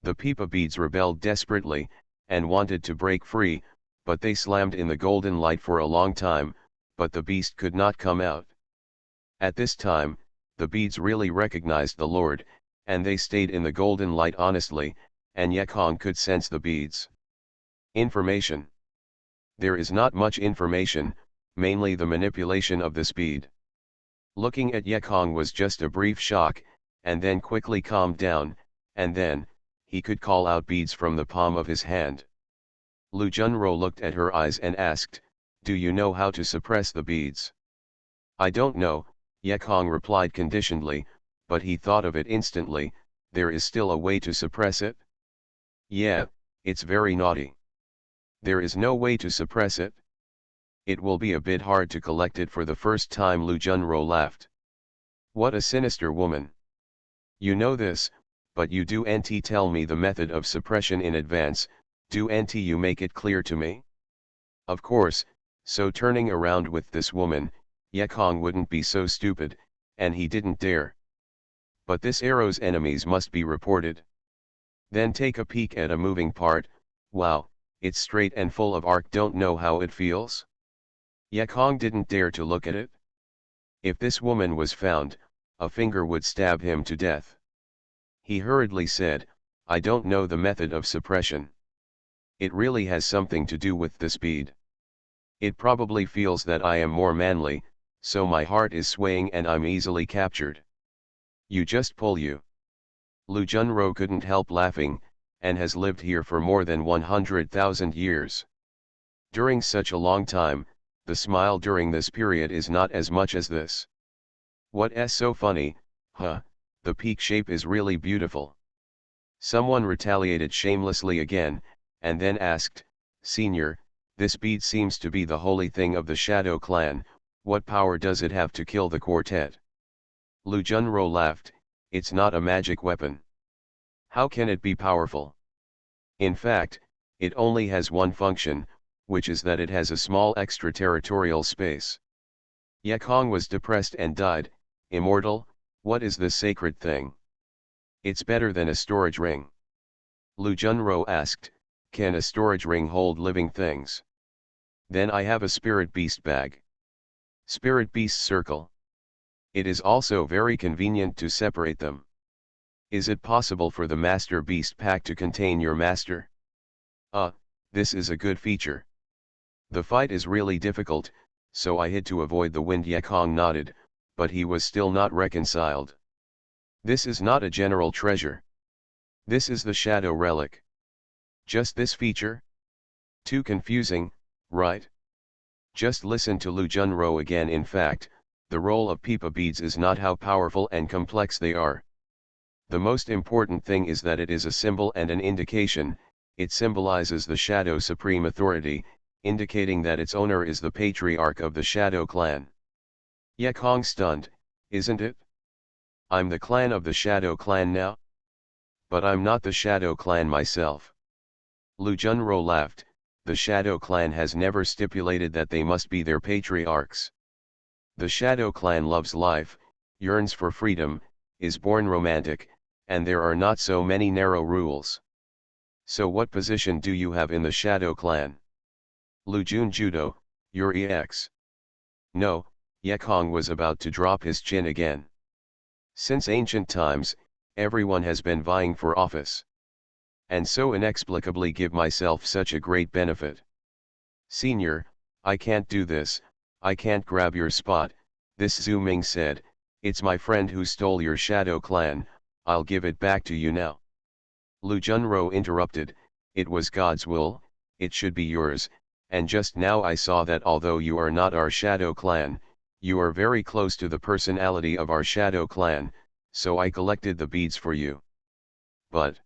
The peepa beads rebelled desperately, and wanted to break free, but they slammed in the golden light for a long time, but the beast could not come out. At this time, the beads really recognized the Lord, and they stayed in the golden light honestly, and Yekong could sense the beads. Information. There is not much information, mainly the manipulation of the speed. Looking at Yekong was just a brief shock, and then quickly calmed down, and then, he could call out beads from the palm of his hand. Lu Junro looked at her eyes and asked, "Do you know how to suppress the beads?" "I don't know," Yekong replied conditionally, but he thought of it instantly. "There is still a way to suppress it?" "Yeah, it's very naughty." "There is no way to suppress it?" "It will be a bit hard to collect it for the first time." Lu Junro laughed. "What a sinister woman. You know this, but you don't tell me the method of suppression in advance, don't you make it clear to me?" Of course, so turning around with this woman, Yekong wouldn't be so stupid, and he didn't dare. "But this arrow's enemies must be reported. Then take a peek at a moving part. Wow, it's straight and full of arc. Don't know how it feels?" Yekong didn't dare to look at it. If this woman was found, a finger would stab him to death. He hurriedly said, "I don't know the method of suppression. It really has something to do with the speed. It probably feels that I am more manly, so my heart is swaying and I'm easily captured. You just pull you." Lu Junro couldn't help laughing, and has lived here for more than 100,000 years. During such a long time, the smile during this period is not as much as this. "What's so funny, huh? The peak shape is really beautiful." Someone retaliated shamelessly again, and then asked, "Senior, this bead seems to be the holy thing of the Shadow Clan. What power does it have to kill the quartet?" Lu Junro laughed. "It's not a magic weapon. How can it be powerful? In fact, it only has one function, which is that it has a small extraterritorial space." Yekong was depressed and died. "Immortal, what is this sacred thing?" "It's better than a storage ring." Lu Junro asked, "Can a storage ring hold living things?" "Then I have a spirit beast bag." "Spirit beast circle. It is also very convenient to separate them." "Is it possible for the master beast pack to contain your master?" This is a good feature. The fight is really difficult, so I hid to avoid the wind." Yekong nodded, but he was still not reconciled. "This is not a general treasure. This is the shadow relic. Just this feature? Too confusing, right? Just listen to Lu Junro again. In fact, the role of Pipa beads is not how powerful and complex they are. The most important thing is that it is a symbol and an indication. It symbolizes the Shadow Supreme Authority, indicating that its owner is the patriarch of the Shadow Clan." Yekong stunned, "Isn't it? I'm the clan of the Shadow Clan now? But I'm not the Shadow Clan myself." Lu Junro laughed. "The Shadow Clan has never stipulated that they must be their patriarchs. The Shadow Clan loves life, yearns for freedom, is born romantic, and there are not so many narrow rules. So what position do you have in the Shadow Clan?" "Lu Jun Judo, your EX." "No," Yekong was about to drop his chin again. "Since ancient times, everyone has been vying for office. And so inexplicably give myself such a great benefit. Senior, I can't do this, I can't grab your spot." This Zhu Ming said, "It's my friend who stole your Shadow Clan, I'll give it back to you now." Lu Junro interrupted, "It was God's will, it should be yours, and just now I saw that although you are not our Shadow Clan, you are very close to the personality of our Shadow Clan, so I collected the beads for you." "But..."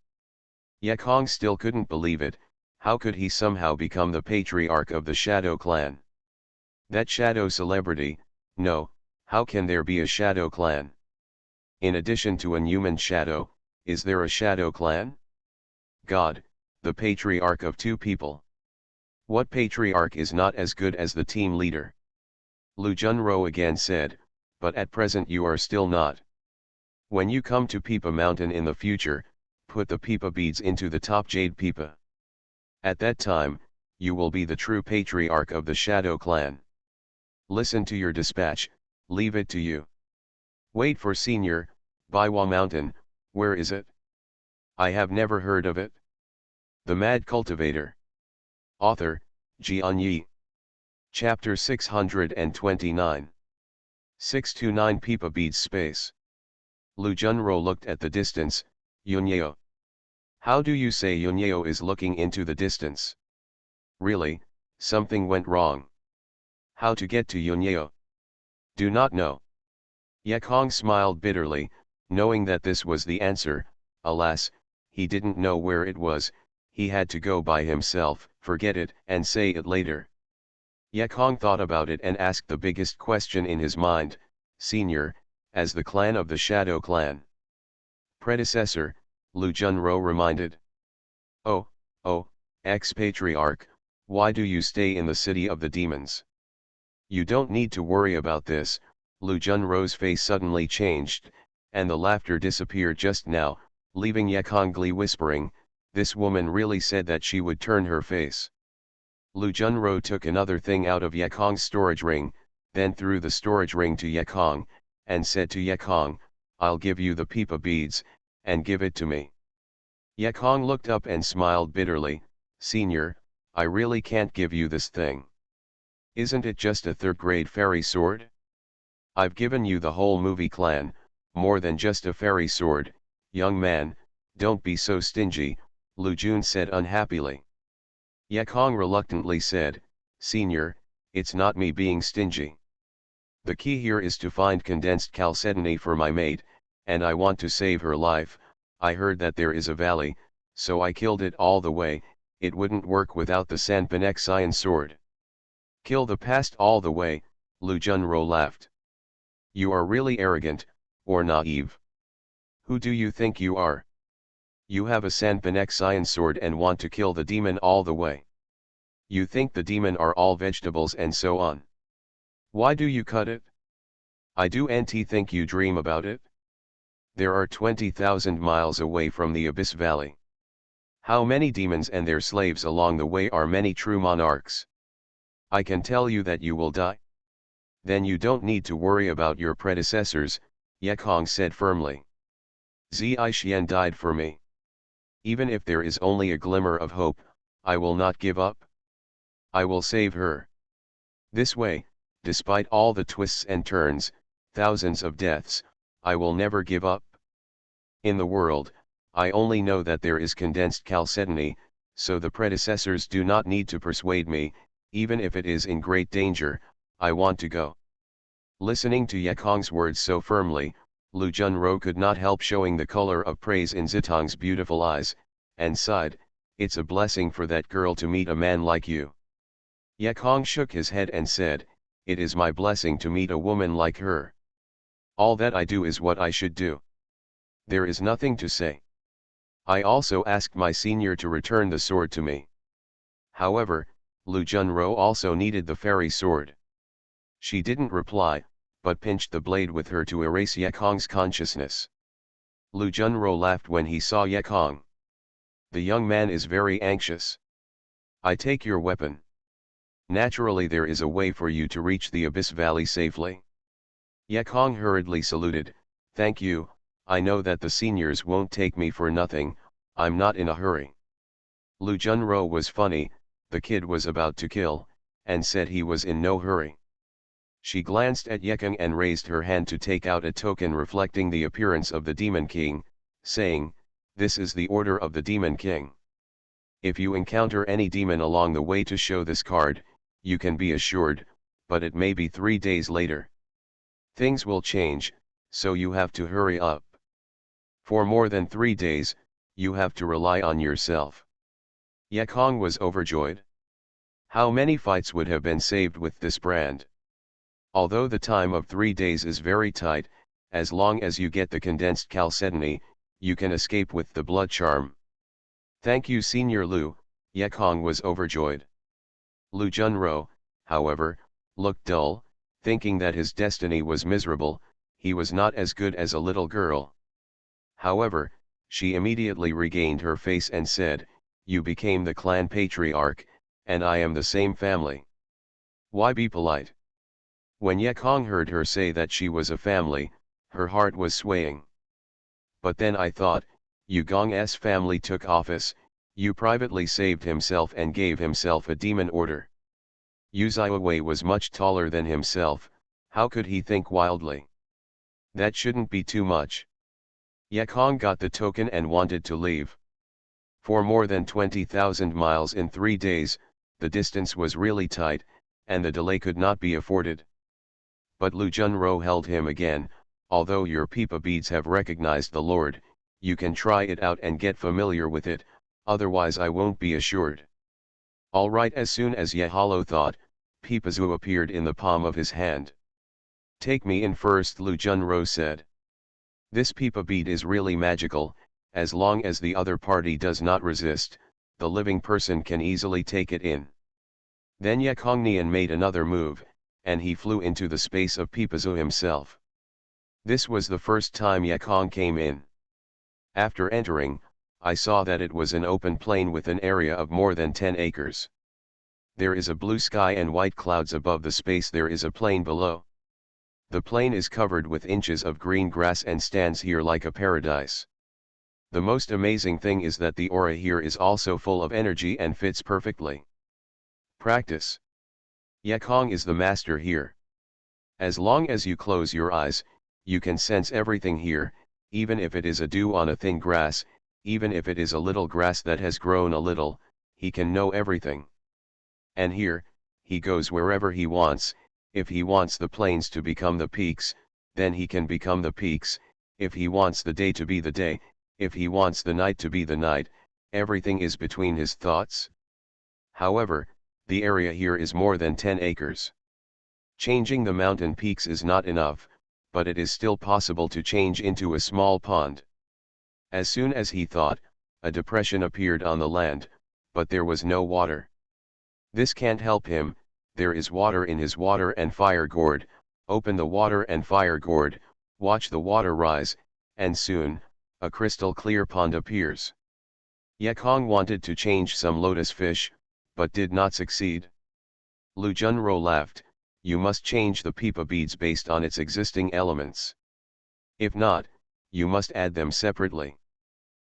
Yekong still couldn't believe it. How could he somehow become the patriarch of the Shadow Clan? That shadow celebrity, no, how can there be a Shadow Clan? In addition to a human shadow, is there a Shadow Clan? God, the patriarch of two people. What patriarch is not as good as the team leader? Lu Junro again said, "But at present you are still not. When you come to Pipa Mountain in the future, put the Pipa beads into the top jade Pipa. At that time, you will be the true patriarch of the Shadow Clan. Listen to your dispatch, leave it to you. Wait for Senior, Baiwa Mountain, where is it? I have never heard of it." The Mad Cultivator. Author, Xianxia. Chapter 629. 629 Pipa Beads Space. Lu Junro looked at the distance. Yunyeo. How do you say Yunyeo is looking into the distance? Really, something went wrong. How to get to Yunyeo? Do not know. Yekong smiled bitterly, knowing that this was the answer. Alas, he didn't know where it was. He had to go by himself, forget it, and say it later. Yekong thought about it and asked the biggest question in his mind, Senior, as the clan of the Shadow Clan. Predecessor, Lu Junro reminded. Oh, ex-patriarch, why do you stay in the city of the demons? You don't need to worry about this. Lu Junro's face suddenly changed, and the laughter disappeared just now, leaving Yekongli whispering, this woman really said that she would turn her face. Lu Junro took another thing out of Yekong's storage ring, then threw the storage ring to Yekong, and said to Yekong, I'll give you the pipa beads, and give it to me. Yekong looked up and smiled bitterly, Senior, I really can't give you this thing. Isn't it just a third-grade fairy sword? I've given you the whole movie clan, more than just a fairy sword. Young man, don't be so stingy, Lu Jun said unhappily. Yekong reluctantly said, Senior, it's not me being stingy. The key here is to find condensed chalcedony for my mate, and I want to save her life. I heard that there is a valley, so I killed it all the way. It wouldn't work without the Sanpanexian sword. Kill the past all the way, Lu Junro laughed. You are really arrogant, or naive. Who do you think you are? You have a Sanpanexian sword and want to kill the demon all the way. You think the demon are all vegetables and so on. Why do you cut it? I do think you dream about it? There are 20,000 miles away from the Abyss Valley. How many demons and their slaves along the way are many true monarchs? I can tell you that you will die. Then you don't need to worry about your predecessors, Yekong said firmly. Xianxia died for me. Even if there is only a glimmer of hope, I will not give up. I will save her. This way, despite all the twists and turns, thousands of deaths, I will never give up. In the world, I only know that there is condensed chalcedony, so the predecessors do not need to persuade me, even if it is in great danger, I want to go. Listening to Yekong's words so firmly, Lu Junro could not help showing the color of praise in Zitong's beautiful eyes, and sighed, it's a blessing for that girl to meet a man like you. Yekong shook his head and said, it is my blessing to meet a woman like her. All that I do is what I should do. There is nothing to say. I also asked my senior to return the sword to me. However, Lu Junro also needed the fairy sword. She didn't reply, but pinched the blade with her to erase Yekong's consciousness. Lu Junro laughed when he saw Yekong. The young man is very anxious. I take your weapon. Naturally there is a way for you to reach the Abyss Valley safely. Yekong hurriedly saluted, thank you, I know that the seniors won't take me for nothing, I'm not in a hurry. Lu Junro was funny, the kid was about to kill, and said he was in no hurry. She glanced at Yekong and raised her hand to take out a token reflecting the appearance of the Demon King, saying, this is the order of the Demon King. If you encounter any demon along the way to show this card, you can be assured, but it may be 3 days later. Things will change, so you have to hurry up. For more than 3 days, you have to rely on yourself. Yekong was overjoyed. How many fights would have been saved with this brand? Although the time of 3 days is very tight, as long as you get the condensed chalcedony, you can escape with the blood charm. Thank you Senior Lu, Yekong was overjoyed. Lu Junro, however, looked dull, thinking that his destiny was miserable, he was not as good as a little girl. However, she immediately regained her face and said, you became the clan patriarch, and I am the same family. Why be polite? When Yekong heard her say that she was a family, her heart was swaying. But then I thought, Yugong's family took office, Yu privately saved himself and gave himself a demon order. Yu Ziwei was much taller than himself, how could he think wildly? That shouldn't be too much. Yakong got the token and wanted to leave. For more than 20,000 miles in 3 days, the distance was really tight, and the delay could not be afforded. But Lu Junro held him again. Although your pipa beads have recognized the Lord, you can try it out and get familiar with it, otherwise I won't be assured. Alright. As soon as Yehalo thought, Pipazu appeared in the palm of his hand. Take me in first, Lu Junro said. This pipa bead is really magical. As long as the other party does not resist, the living person can easily take it in. Then Yakongnian made another move, and he flew into the space of Pipazu himself. This was the first time Yakong came in. After entering, I saw that it was an open plain with an area of more than 10 acres. There is a blue sky and white clouds above the space. There is a plain below. The plain is covered with inches of green grass and stands here like a paradise. The most amazing thing is that the aura here is also full of energy and fits perfectly. Practice. Yakong is the master here. As long as you close your eyes, you can sense everything here, even if it is a dew on a thin grass, even if it is a little grass that has grown a little, he can know everything. And here, he goes wherever he wants. If he wants the plains to become the peaks, then he can become the peaks. If he wants the day to be the day, if he wants the night to be the night, everything is between his thoughts. However, the area here is more than 10 acres. Changing the mountain peaks is not enough, but it is still possible to change into a small pond. As soon as he thought, a depression appeared on the land, but there was no water. This can't help him. There is water in his water and fire gourd. Open the water and fire gourd, watch the water rise, and soon, a crystal clear pond appears. Yakong wanted to change some lotus fish, but did not succeed. Lu Junro laughed. You must change the pipa beads based on its existing elements. If not, you must add them separately.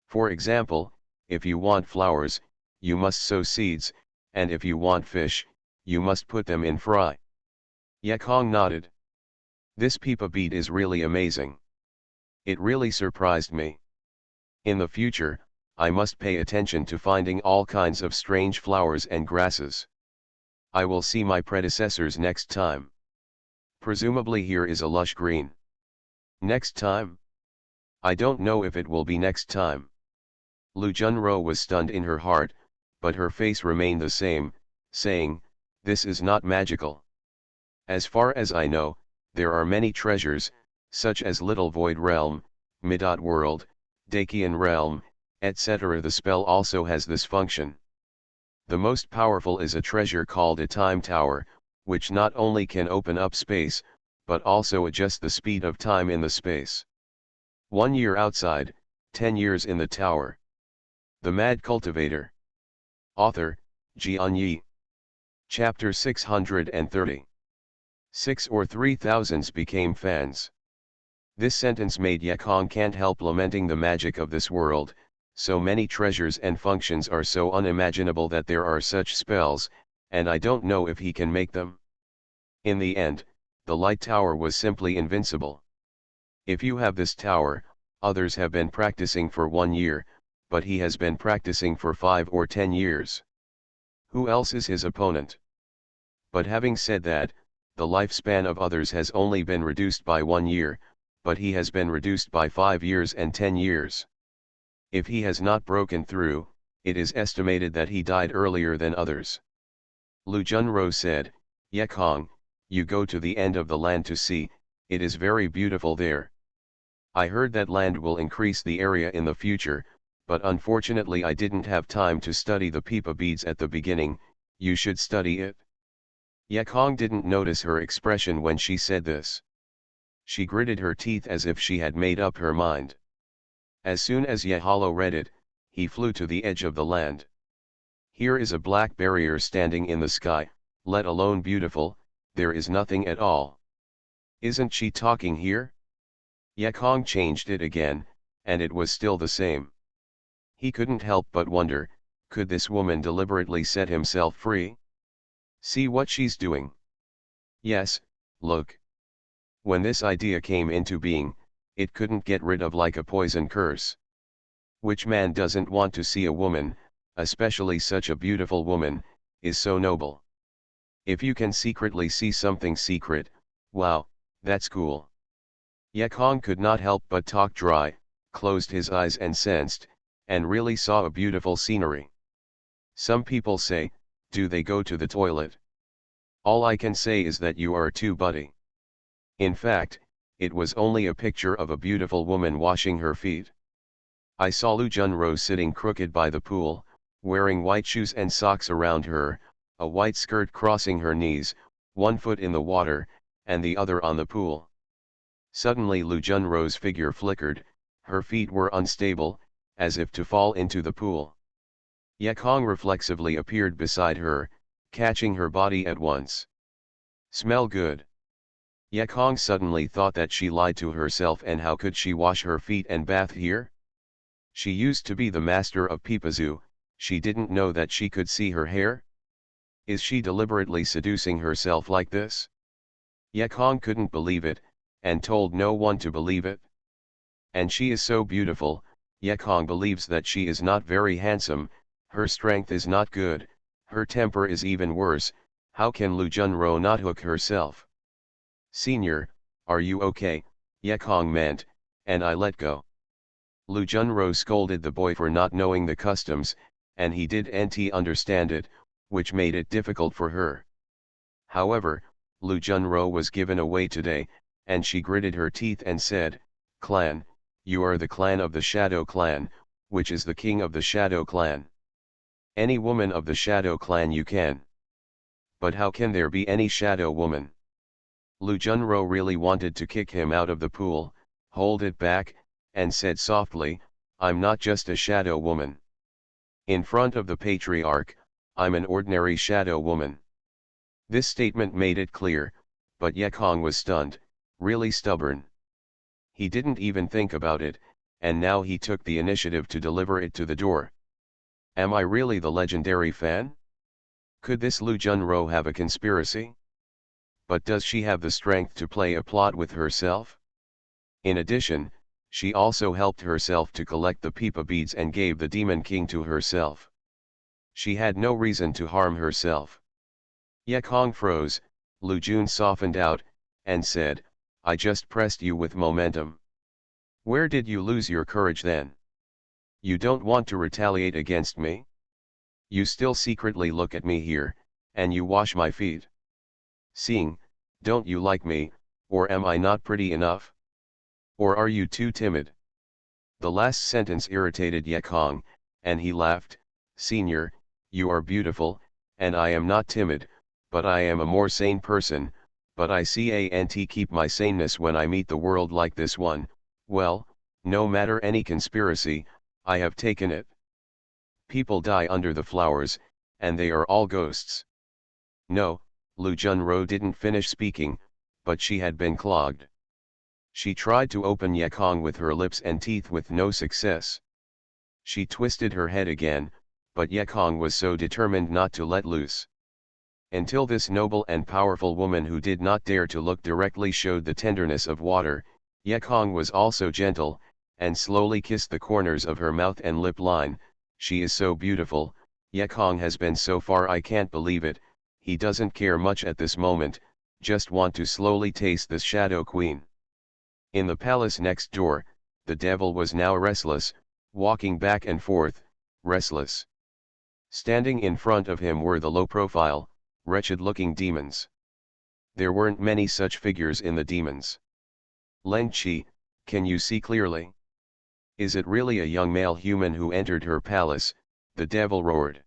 For example, if you want flowers, you must sow seeds, and if you want fish, you must put them in fry. Yakong nodded. This pipa bead is really amazing. It really surprised me. In the future, I must pay attention to finding all kinds of strange flowers and grasses. I will see my predecessors next time. Presumably here is a lush green. Next time? I don't know if it will be next time. Lu Junro was stunned in her heart, but her face remained the same, saying, this is not magical. As far as I know, there are many treasures, such as Little Void Realm, Midot World, Dakian Realm, etc. The spell also has this function. The most powerful is a treasure called a Time Tower, which not only can open up space, but also adjust the speed of time in the space. 1 year outside, 10 years in the tower. The Mad Cultivator. Author, Xianxia. Chapter 630. 6 or 3,000s became fans. This sentence made Yakong can't help lamenting the magic of this world. So many treasures and functions are so unimaginable that there are such spells, and I don't know if he can make them. In the end, the light tower was simply invincible. If you have this tower, others have been practicing for 1 year, but he has been practicing for 5 or 10 years. Who else is his opponent? But having said that, the lifespan of others has only been reduced by 1 year, but he has been reduced by 5 years and 10 years. If he has not broken through, it is estimated that he died earlier than others. Lu Junro said, Yakong, you go to the end of the land to see, it is very beautiful there. I heard that land will increase the area in the future, but unfortunately I didn't have time to study the pipa beads at the beginning. You should study it. Yakong didn't notice her expression when she said this. She gritted her teeth as if she had made up her mind. As soon as Yehalo read it, he flew to the edge of the land. Here is a black barrier standing in the sky, let alone beautiful, there is nothing at all. Isn't she talking here? Yakong changed it again, and it was still the same. He couldn't help but wonder, Could this woman deliberately set himself free? See what she's doing. Yes, look. When this idea came into being, it couldn't get rid of like a poison curse. Which man doesn't want to see a woman, especially such a beautiful woman, is so noble. If you can secretly see something secret, wow, that's cool. Yekong could not help but talk dry, closed his eyes and sensed, and really saw a beautiful scenery. Some people say, do they go to the toilet? All I can say is that you are too buddy. In fact, it was only a picture of a beautiful woman washing her feet. I saw Lu Junro sitting crooked by the pool, wearing white shoes and socks around her, a white skirt crossing her knees, one foot in the water, and the other on the pool. Suddenly Lu Junro's figure flickered, her feet were unstable, as if to fall into the pool. Yekong reflexively appeared beside her, catching her body at once. Smell good. Yekong suddenly thought that she lied to herself, and how could she wash her feet and bath here? She used to be the master of Pipazu, she didn't know that she could see her hair? Is she deliberately seducing herself like this? Yekong couldn't believe it, and told no one to believe it. And she is so beautiful, Yekong believes that she is not very handsome, her strength is not good, her temper is even worse, how can Lu Junro not hook herself? Senior, are you okay? Yekong meant, and I let go. Lu Junro scolded the boy for not knowing the customs, and he didn't understand it, which made it difficult for her. However, Lu Junro was given away today, and she gritted her teeth and said, Clan, you are the clan of the Shadow Clan, which is the king of the Shadow Clan. Any woman of the Shadow Clan you can. But how can there be any Shadow woman? Lu Junro really wanted to kick him out of the pool, hold it back, and said softly, I'm not just a shadow woman. In front of the patriarch, I'm an ordinary shadow woman. This statement made it clear, but Yekong was stunned, really stubborn. He didn't even think about it, and now he took the initiative to deliver it to the door. Am I really the legendary fan? Could this Lu Junro have a conspiracy? But does she have the strength to play a plot with herself? In addition, she also helped herself to collect the Pipa beads and gave the Demon King to herself. She had no reason to harm herself. Yekong froze, Lu Jun softened out, and said, I just pressed you with momentum. Where did you lose your courage then? You don't want to retaliate against me? You still secretly look at me here, and you wash my feet. Seeing, don't you like me, or am I not pretty enough? Or are you too timid? The last sentence irritated Yekong, and he laughed, Senior, you are beautiful, and I am not timid, but I am a more sane person, but I can't keep my saneness when I meet the world like this one. Well, no matter any conspiracy, I have taken it. People die under the flowers, and they are all ghosts. No, Lu Junro didn't finish speaking, but she had been clogged. She tried to open Yekong with her lips and teeth with no success. She twisted her head again, but Yekong was so determined not to let loose. Until this noble and powerful woman who did not dare to look directly showed the tenderness of water, Yekong was also gentle, and slowly kissed the corners of her mouth and lip line. She is so beautiful, Yekong has been so far, I can't believe it. He doesn't care much at this moment, just want to slowly taste this Shadow Queen. In the palace next door, the devil was now restless, walking back and forth, restless. Standing in front of him were the low-profile, wretched-looking demons. There weren't many such figures in the demons. Leng Qi, can you see clearly? Is it really a young male human who entered her palace? The devil roared.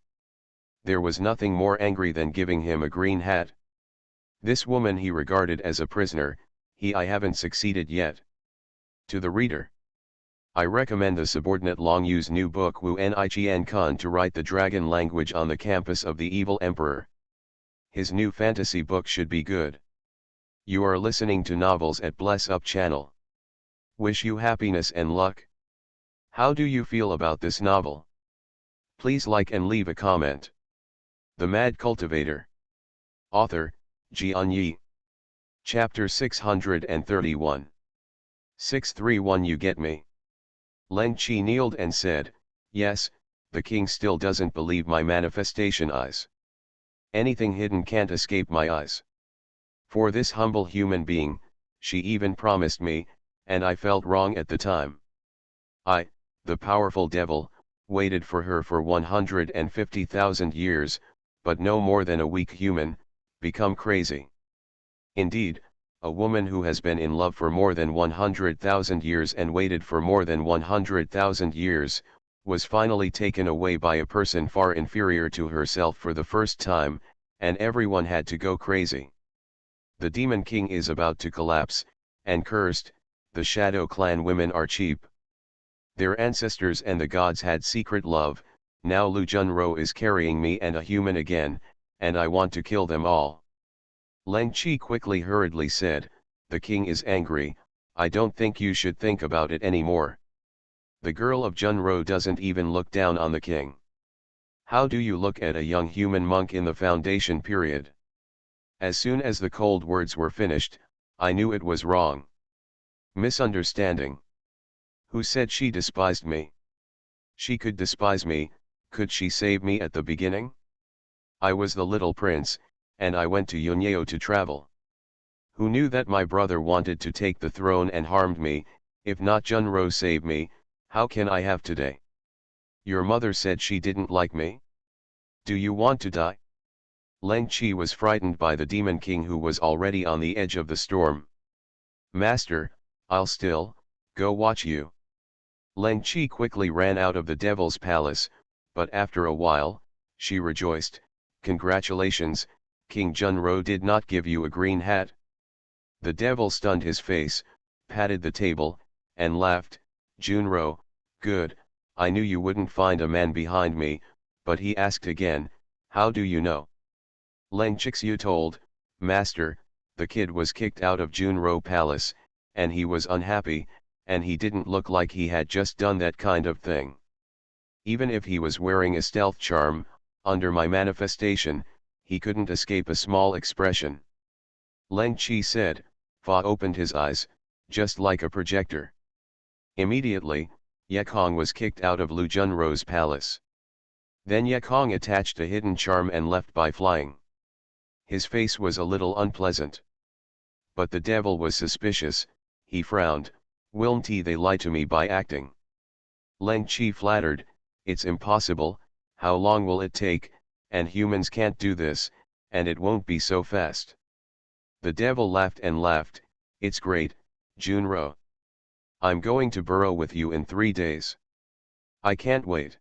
There was nothing more angry than giving him a green hat. This woman he regarded as a prisoner. I haven't succeeded yet. To the reader, I recommend the subordinate Long Yu's new book Wu Niqian Kun to write the dragon language on the campus of the evil emperor. His new fantasy book should be good. You are listening to Novels at Bless Up channel. Wish you happiness and luck. How do you feel about this novel? Please like and leave a comment. The Mad Cultivator. Author, Xianxia. Chapter 631. 631 You get me? Leng Qi kneeled and said, yes, the king still doesn't believe my manifestation eyes. Anything hidden can't escape my eyes. For this humble human being, she even promised me, and I felt wrong at the time. I, the powerful devil, waited for her for 150,000 years, but no more than a weak human, become crazy. Indeed, a woman who has been in love for more than 100,000 years and waited for more than 100,000 years, was finally taken away by a person far inferior to herself for the first time, and everyone had to go crazy. The Demon King is about to collapse, and cursed, the Shadow Clan women are cheap. Their ancestors and the gods had secret love, now Lu Junro is carrying me and a human again, and I want to kill them all. Leng Qi quickly hurriedly said, the king is angry, I don't think you should think about it anymore. The girl of Junro doesn't even look down on the king. How do you look at a young human monk in the foundation period? As soon as the cold words were finished, I knew it was wrong. Misunderstanding. Who said she despised me? She could despise me, could she save me at the beginning? I was the little prince, and I went to Yunyo to travel. Who knew that my brother wanted to take the throne and harmed me? If not Junro saved me, how can I have today? Your mother said she didn't like me? Do you want to die? Leng Qi was frightened by the Demon King who was already on the edge of the storm. Master, I'll still go watch you. Leng Qi quickly ran out of the devil's palace, but after a while, she rejoiced, congratulations, King Junro did not give you a green hat. The devil stunned his face, patted the table, and laughed, Junro, good, I knew you wouldn't find a man behind me, but he asked again, how do you know? Leng Xixiu told, Master, the kid was kicked out of Junro Palace, and he was unhappy, and he didn't look like he had just done that kind of thing. Even if he was wearing a stealth charm, under my manifestation, he couldn't escape a small expression. Leng Qi said, Fa opened his eyes, just like a projector. Immediately, Yekong was kicked out of Lu Junro's palace. Then Yekong attached a hidden charm and left by flying. His face was a little unpleasant. But the devil was suspicious, he frowned, Wiln't they lie to me by acting? Leng Qi flattered, it's impossible, how long will it take, and humans can't do this, and it won't be so fast. The devil laughed and laughed, it's great, Junro. I'm going to burrow with you in 3 days. I can't wait.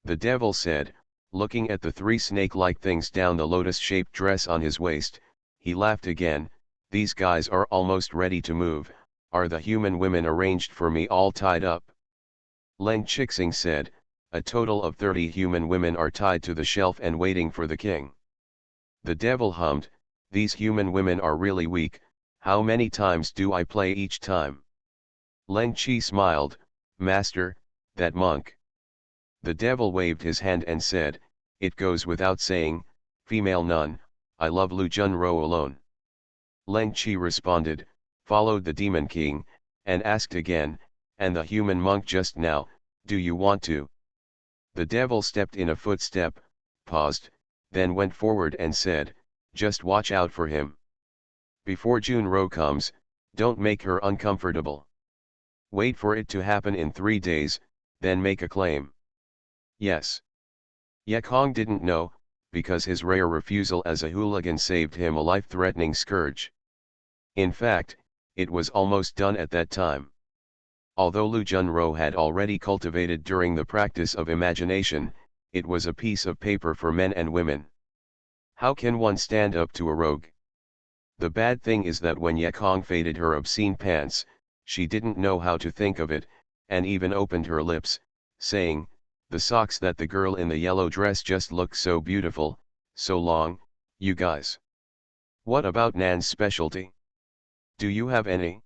The devil said, looking at the 3 snake-like things down the lotus-shaped dress on his waist, he laughed again, these guys are almost ready to move, are the human women arranged for me all tied up? Leng Qixing said, a total of 30 human women are tied to the shelf and waiting for the king. The devil hummed, these human women are really weak, how many times do I play each time? Leng Qi smiled, Master, that monk. The devil waved his hand and said, it goes without saying, female nun, I love Lu Junro alone. Leng Qi responded, followed the Demon King, and asked again, and the human monk just now, do you want to? The devil stepped in a footstep, paused, then went forward and said, just watch out for him. Before Junro comes, don't make her uncomfortable. Wait for it to happen in 3 days, then make a claim. Yes. Yekong didn't know, because his rare refusal as a hooligan saved him a life-threatening scourge. In fact, it was almost done at that time. Although Lu Junro had already cultivated during the practice of imagination, it was a piece of paper for men and women. How can one stand up to a rogue? The bad thing is that when Yekong faded her obscene pants, she didn't know how to think of it, and even opened her lips, saying, the socks that the girl in the yellow dress just look so beautiful, so long, you guys. What about Nan's specialty? Do you have any?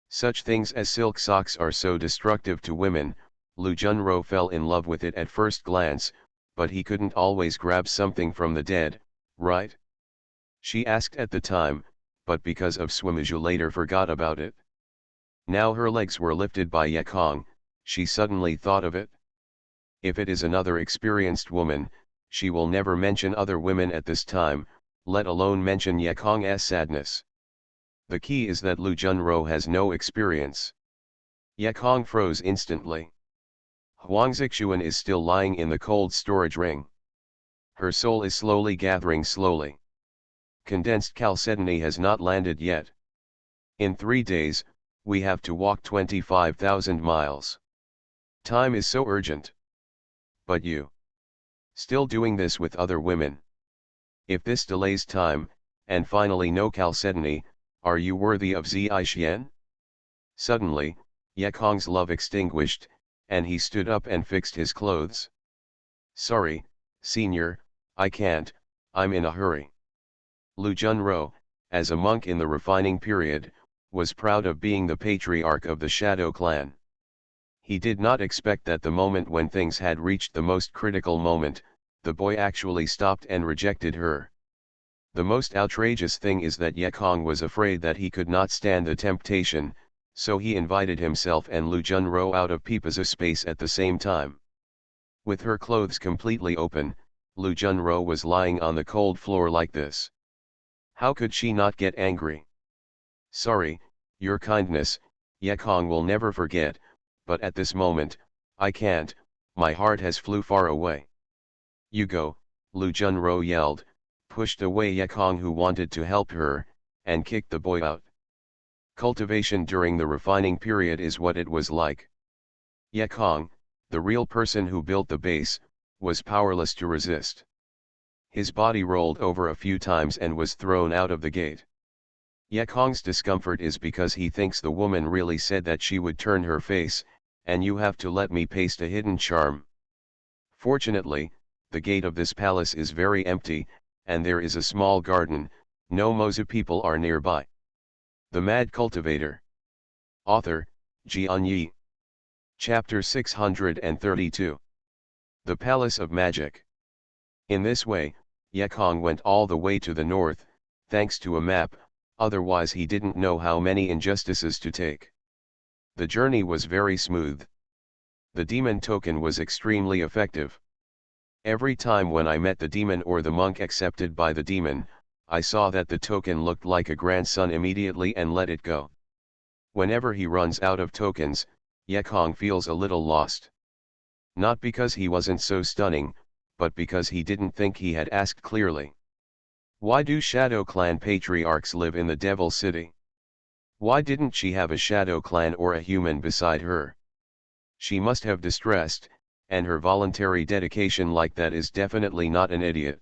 Such things as silk socks are so destructive to women, Lu Junro fell in love with it at first glance, but he couldn't always grab something from the dead, right? She asked at the time, but because of Swimaju later forgot about it. Now her legs were lifted by Yekong, she suddenly thought of it. If it is another experienced woman, she will never mention other women at this time, let alone mention Yekong's sadness. The key is that Lu Junro has no experience. Yekong froze instantly. Huang Zixuan is still lying in the cold storage ring. Her soul is slowly gathering slowly. Condensed chalcedony has not landed yet. In 3 days, we have to walk 25,000 miles. Time is so urgent. But you still doing this with other women. If this delays time, and finally no chalcedony, are you worthy of Xianxia? Suddenly, Yekong's love extinguished, and he stood up and fixed his clothes. Sorry, senior, I can't, I'm in a hurry. Lu Junro, as a monk in the refining period, was proud of being the patriarch of the Shadow clan. He did not expect that the moment when things had reached the most critical moment, the boy actually stopped and rejected her. The most outrageous thing is that Yekong was afraid that he could not stand the temptation, so he invited himself and Lu Junro out of Peepa's space at the same time. With her clothes completely open, Lu Junro was lying on the cold floor like this. How could she not get angry? Sorry, your kindness, Yekong will never forget, but at this moment, I can't, my heart has flew far away. You go, Lu Junro yelled, pushed away Yekong who wanted to help her, and kicked the boy out. Cultivation during the refining period is what it was like. Yekong, the real person who built the base, was powerless to resist. His body rolled over a few times and was thrown out of the gate. Yekong's discomfort is because he thinks the woman really said that she would turn her face, and you have to let me paste a hidden charm. Fortunately, the gate of this palace is very empty, and there is a small garden, no Mozu people are nearby. The Mad Cultivator. Author, Xianxia. Chapter 632. The Palace of Magic. In this way, Yekong went all the way to the north, thanks to a map, otherwise he didn't know how many injustices to take. The journey was very smooth. The demon token was extremely effective. Every time when I met the demon or the monk accepted by the demon, I saw that the token looked like a grandson immediately and let it go. Whenever he runs out of tokens, Yekong feels a little lost. Not because he wasn't so stunning, but because he didn't think he had asked clearly. Why do Shadow Clan patriarchs live in the Devil City? Why didn't she have a Shadow Clan or a human beside her? She must have distressed, and her voluntary dedication like that is definitely not an idiot.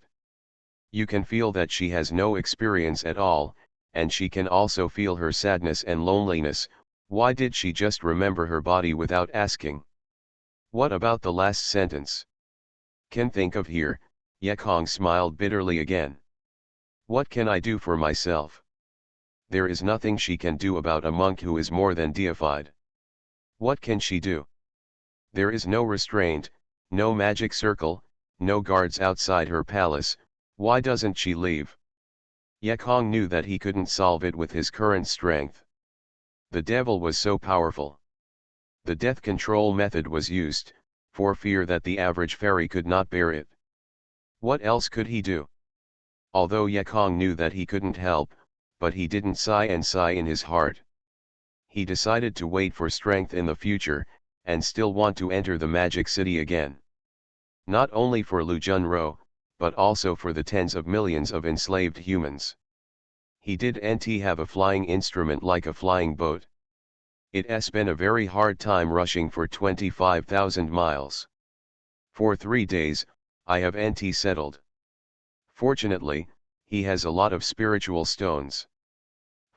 You can feel that she has no experience at all, and she can also feel her sadness and loneliness. Why did she just remember her body without asking? What about the last sentence? Can think of here, Yekong smiled bitterly again. What can I do for myself? There is nothing she can do about a monk who is more than deified. What can she do? There is no restraint, no magic circle, no guards outside her palace. Why doesn't she leave? Yekong knew that he couldn't solve it with his current strength. The devil was so powerful. The death control method was used, for fear that the average fairy could not bear it. What else could he do? Although Yekong knew that he couldn't help, but he didn't sigh in his heart. He decided to wait for strength in the future, and still want to enter the magic city again. Not only for Lu Junro, but also for the tens of millions of enslaved humans. He didn't have a flying instrument like a flying boat. It's been a very hard time rushing for 25,000 miles. For 3 days, I have settled. Fortunately, he has a lot of spiritual stones.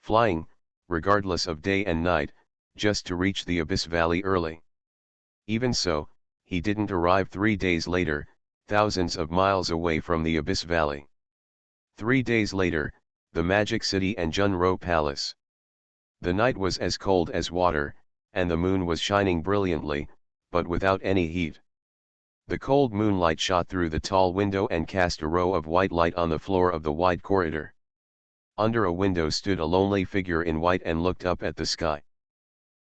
Flying, regardless of day and night, just to reach the Abyss Valley early. Even so, he didn't arrive 3 days later, thousands of miles away from the Abyss Valley. 3 days later, the Magic City and Junro Palace. The night was as cold as water, and the moon was shining brilliantly, but without any heat. The cold moonlight shot through the tall window and cast a row of white light on the floor of the wide corridor. Under a window stood a lonely figure in white and looked up at the sky.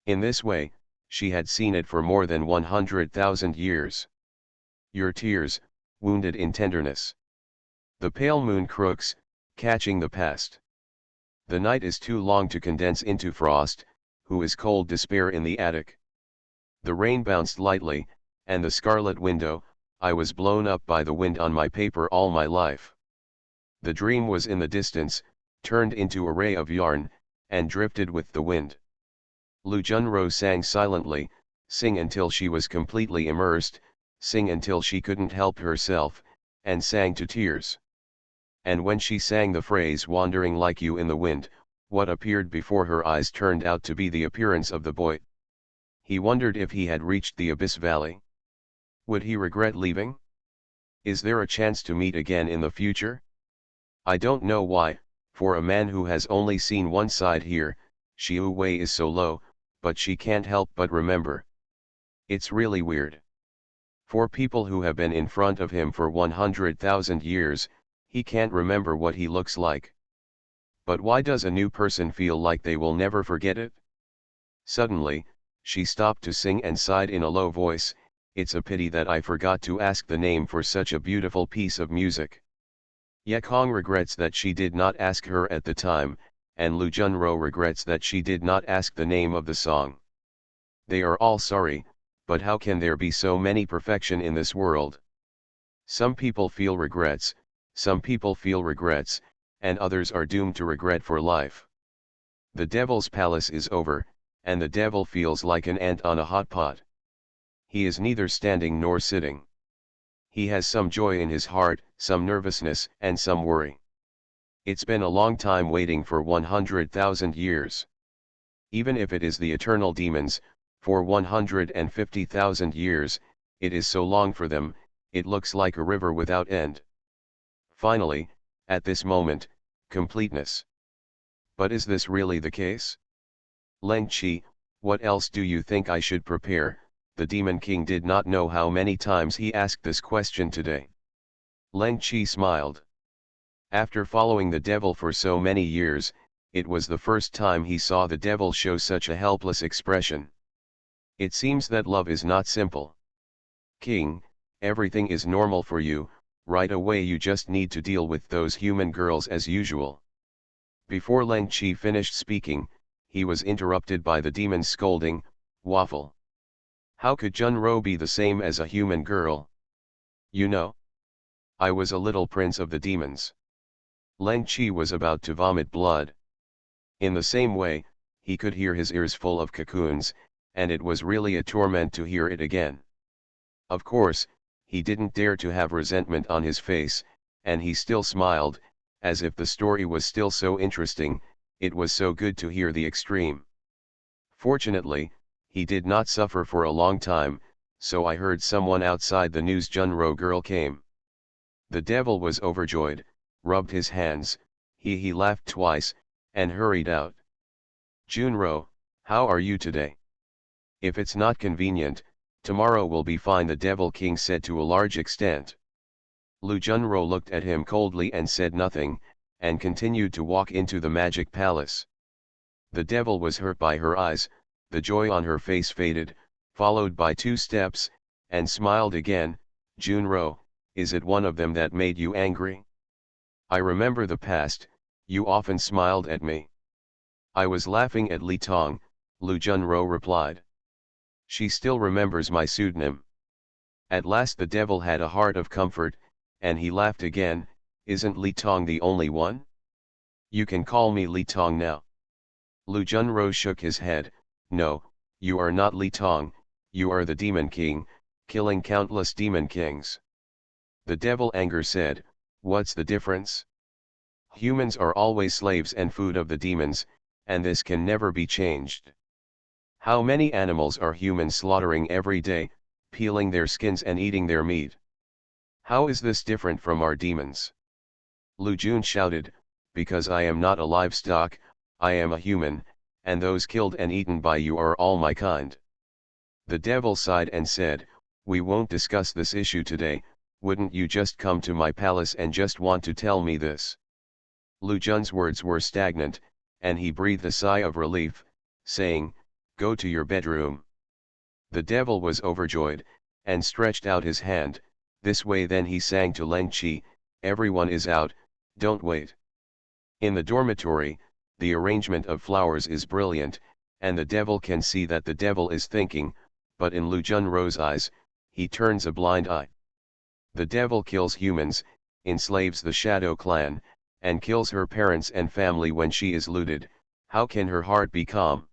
In this way, she had seen it for more than 100,000 years. Your tears, wounded in tenderness. The pale moon crooks, catching the past. The night is too long to condense into frost, who is cold despair in the attic. The rain bounced lightly, and the scarlet window, I was blown up by the wind on my paper all my life. The dream was in the distance, turned into a ray of yarn, and drifted with the wind. Lu Junro sang silently, sing until she was completely immersed, sing until she couldn't help herself, and sang to tears. And when she sang the phrase wandering like you in the wind, what appeared before her eyes turned out to be the appearance of the boy. He wondered if he had reached the abyss valley. Would he regret leaving? Is there a chance to meet again in the future? I don't know why, for a man who has only seen one side here, Xiu Wei is so low, but she can't help but remember. It's really weird. For people who have been in front of him for 100,000 years, he can't remember what he looks like. But why does a new person feel like they will never forget it? Suddenly, she stopped to sing and sighed in a low voice, "It's a pity that I forgot to ask the name for such a beautiful piece of music." Ye Kong regrets that she did not ask her at the time, and Lu Junro regrets that she did not ask the name of the song. They are all sorry, but how can there be so many perfection in this world? Some people feel regrets, and others are doomed to regret for life. The devil's palace is over, and the devil feels like an ant on a hot pot. He is neither standing nor sitting. He has some joy in his heart, some nervousness, and some worry. It's been a long time waiting for 100,000 years. Even if it is the eternal demons, for 150,000 years, it is so long for them, it looks like a river without end. Finally, at this moment, completeness. But is this really the case? Leng Qi, what else do you think I should prepare? The Demon King did not know how many times he asked this question today. Leng Qi smiled. After following the devil for so many years, it was the first time he saw the devil show such a helpless expression. It seems that love is not simple. King, everything is normal for you, right away you just need to deal with those human girls as usual. Before Leng Qi finished speaking, he was interrupted by the demon scolding, "Waffle. How could Junro be the same as a human girl? You know? I was a little prince of the demons." Leng Qi was about to vomit blood. In the same way, he could hear his ears full of cocoons, and it was really a torment to hear it again. Of course, he didn't dare to have resentment on his face, and he still smiled, as if the story was still so interesting, it was so good to hear the extreme. Fortunately, he did not suffer for a long time, so I heard someone outside the news Junro girl came. The devil was overjoyed, rubbed his hands, he laughed twice, and hurried out. "Junro, how are you today? If it's not convenient, tomorrow will be fine," the Devil King said to a large extent. Lu Junro looked at him coldly and said nothing, and continued to walk into the magic palace. The devil was hurt by her eyes, the joy on her face faded, followed by 2 steps, and smiled again. "Junro, is it one of them that made you angry? I remember the past, you often smiled at me." "I was laughing at Li Tong," Lu Junro replied. "She still remembers my pseudonym." At last the devil had a heart of comfort, and he laughed again. "Isn't Li Tong the only one? You can call me Li Tong now." Lu Junro shook his head. "No, you are not Li Tong, you are the Demon King, killing countless Demon Kings." The devil anger said, "What's the difference? Humans are always slaves and food of the demons, and this can never be changed. How many animals are humans slaughtering every day, peeling their skins and eating their meat? How is this different from our demons?" Lu Jun shouted, "Because I am not a livestock, I am a human, and those killed and eaten by you are all my kind." The devil sighed and said, "We won't discuss this issue today, wouldn't you just come to my palace and just want to tell me this?" Lu Jun's words were stagnant, and he breathed a sigh of relief, saying, "Go to your bedroom." The devil was overjoyed, and stretched out his hand. This way then he sang to Leng Qi, "Everyone is out, don't wait." In the dormitory, the arrangement of flowers is brilliant, and the devil can see that the devil is thinking, but in Lu Junro's eyes, he turns a blind eye. The devil kills humans, enslaves the shadow clan, and kills her parents and family when she is looted. How can her heart be calm?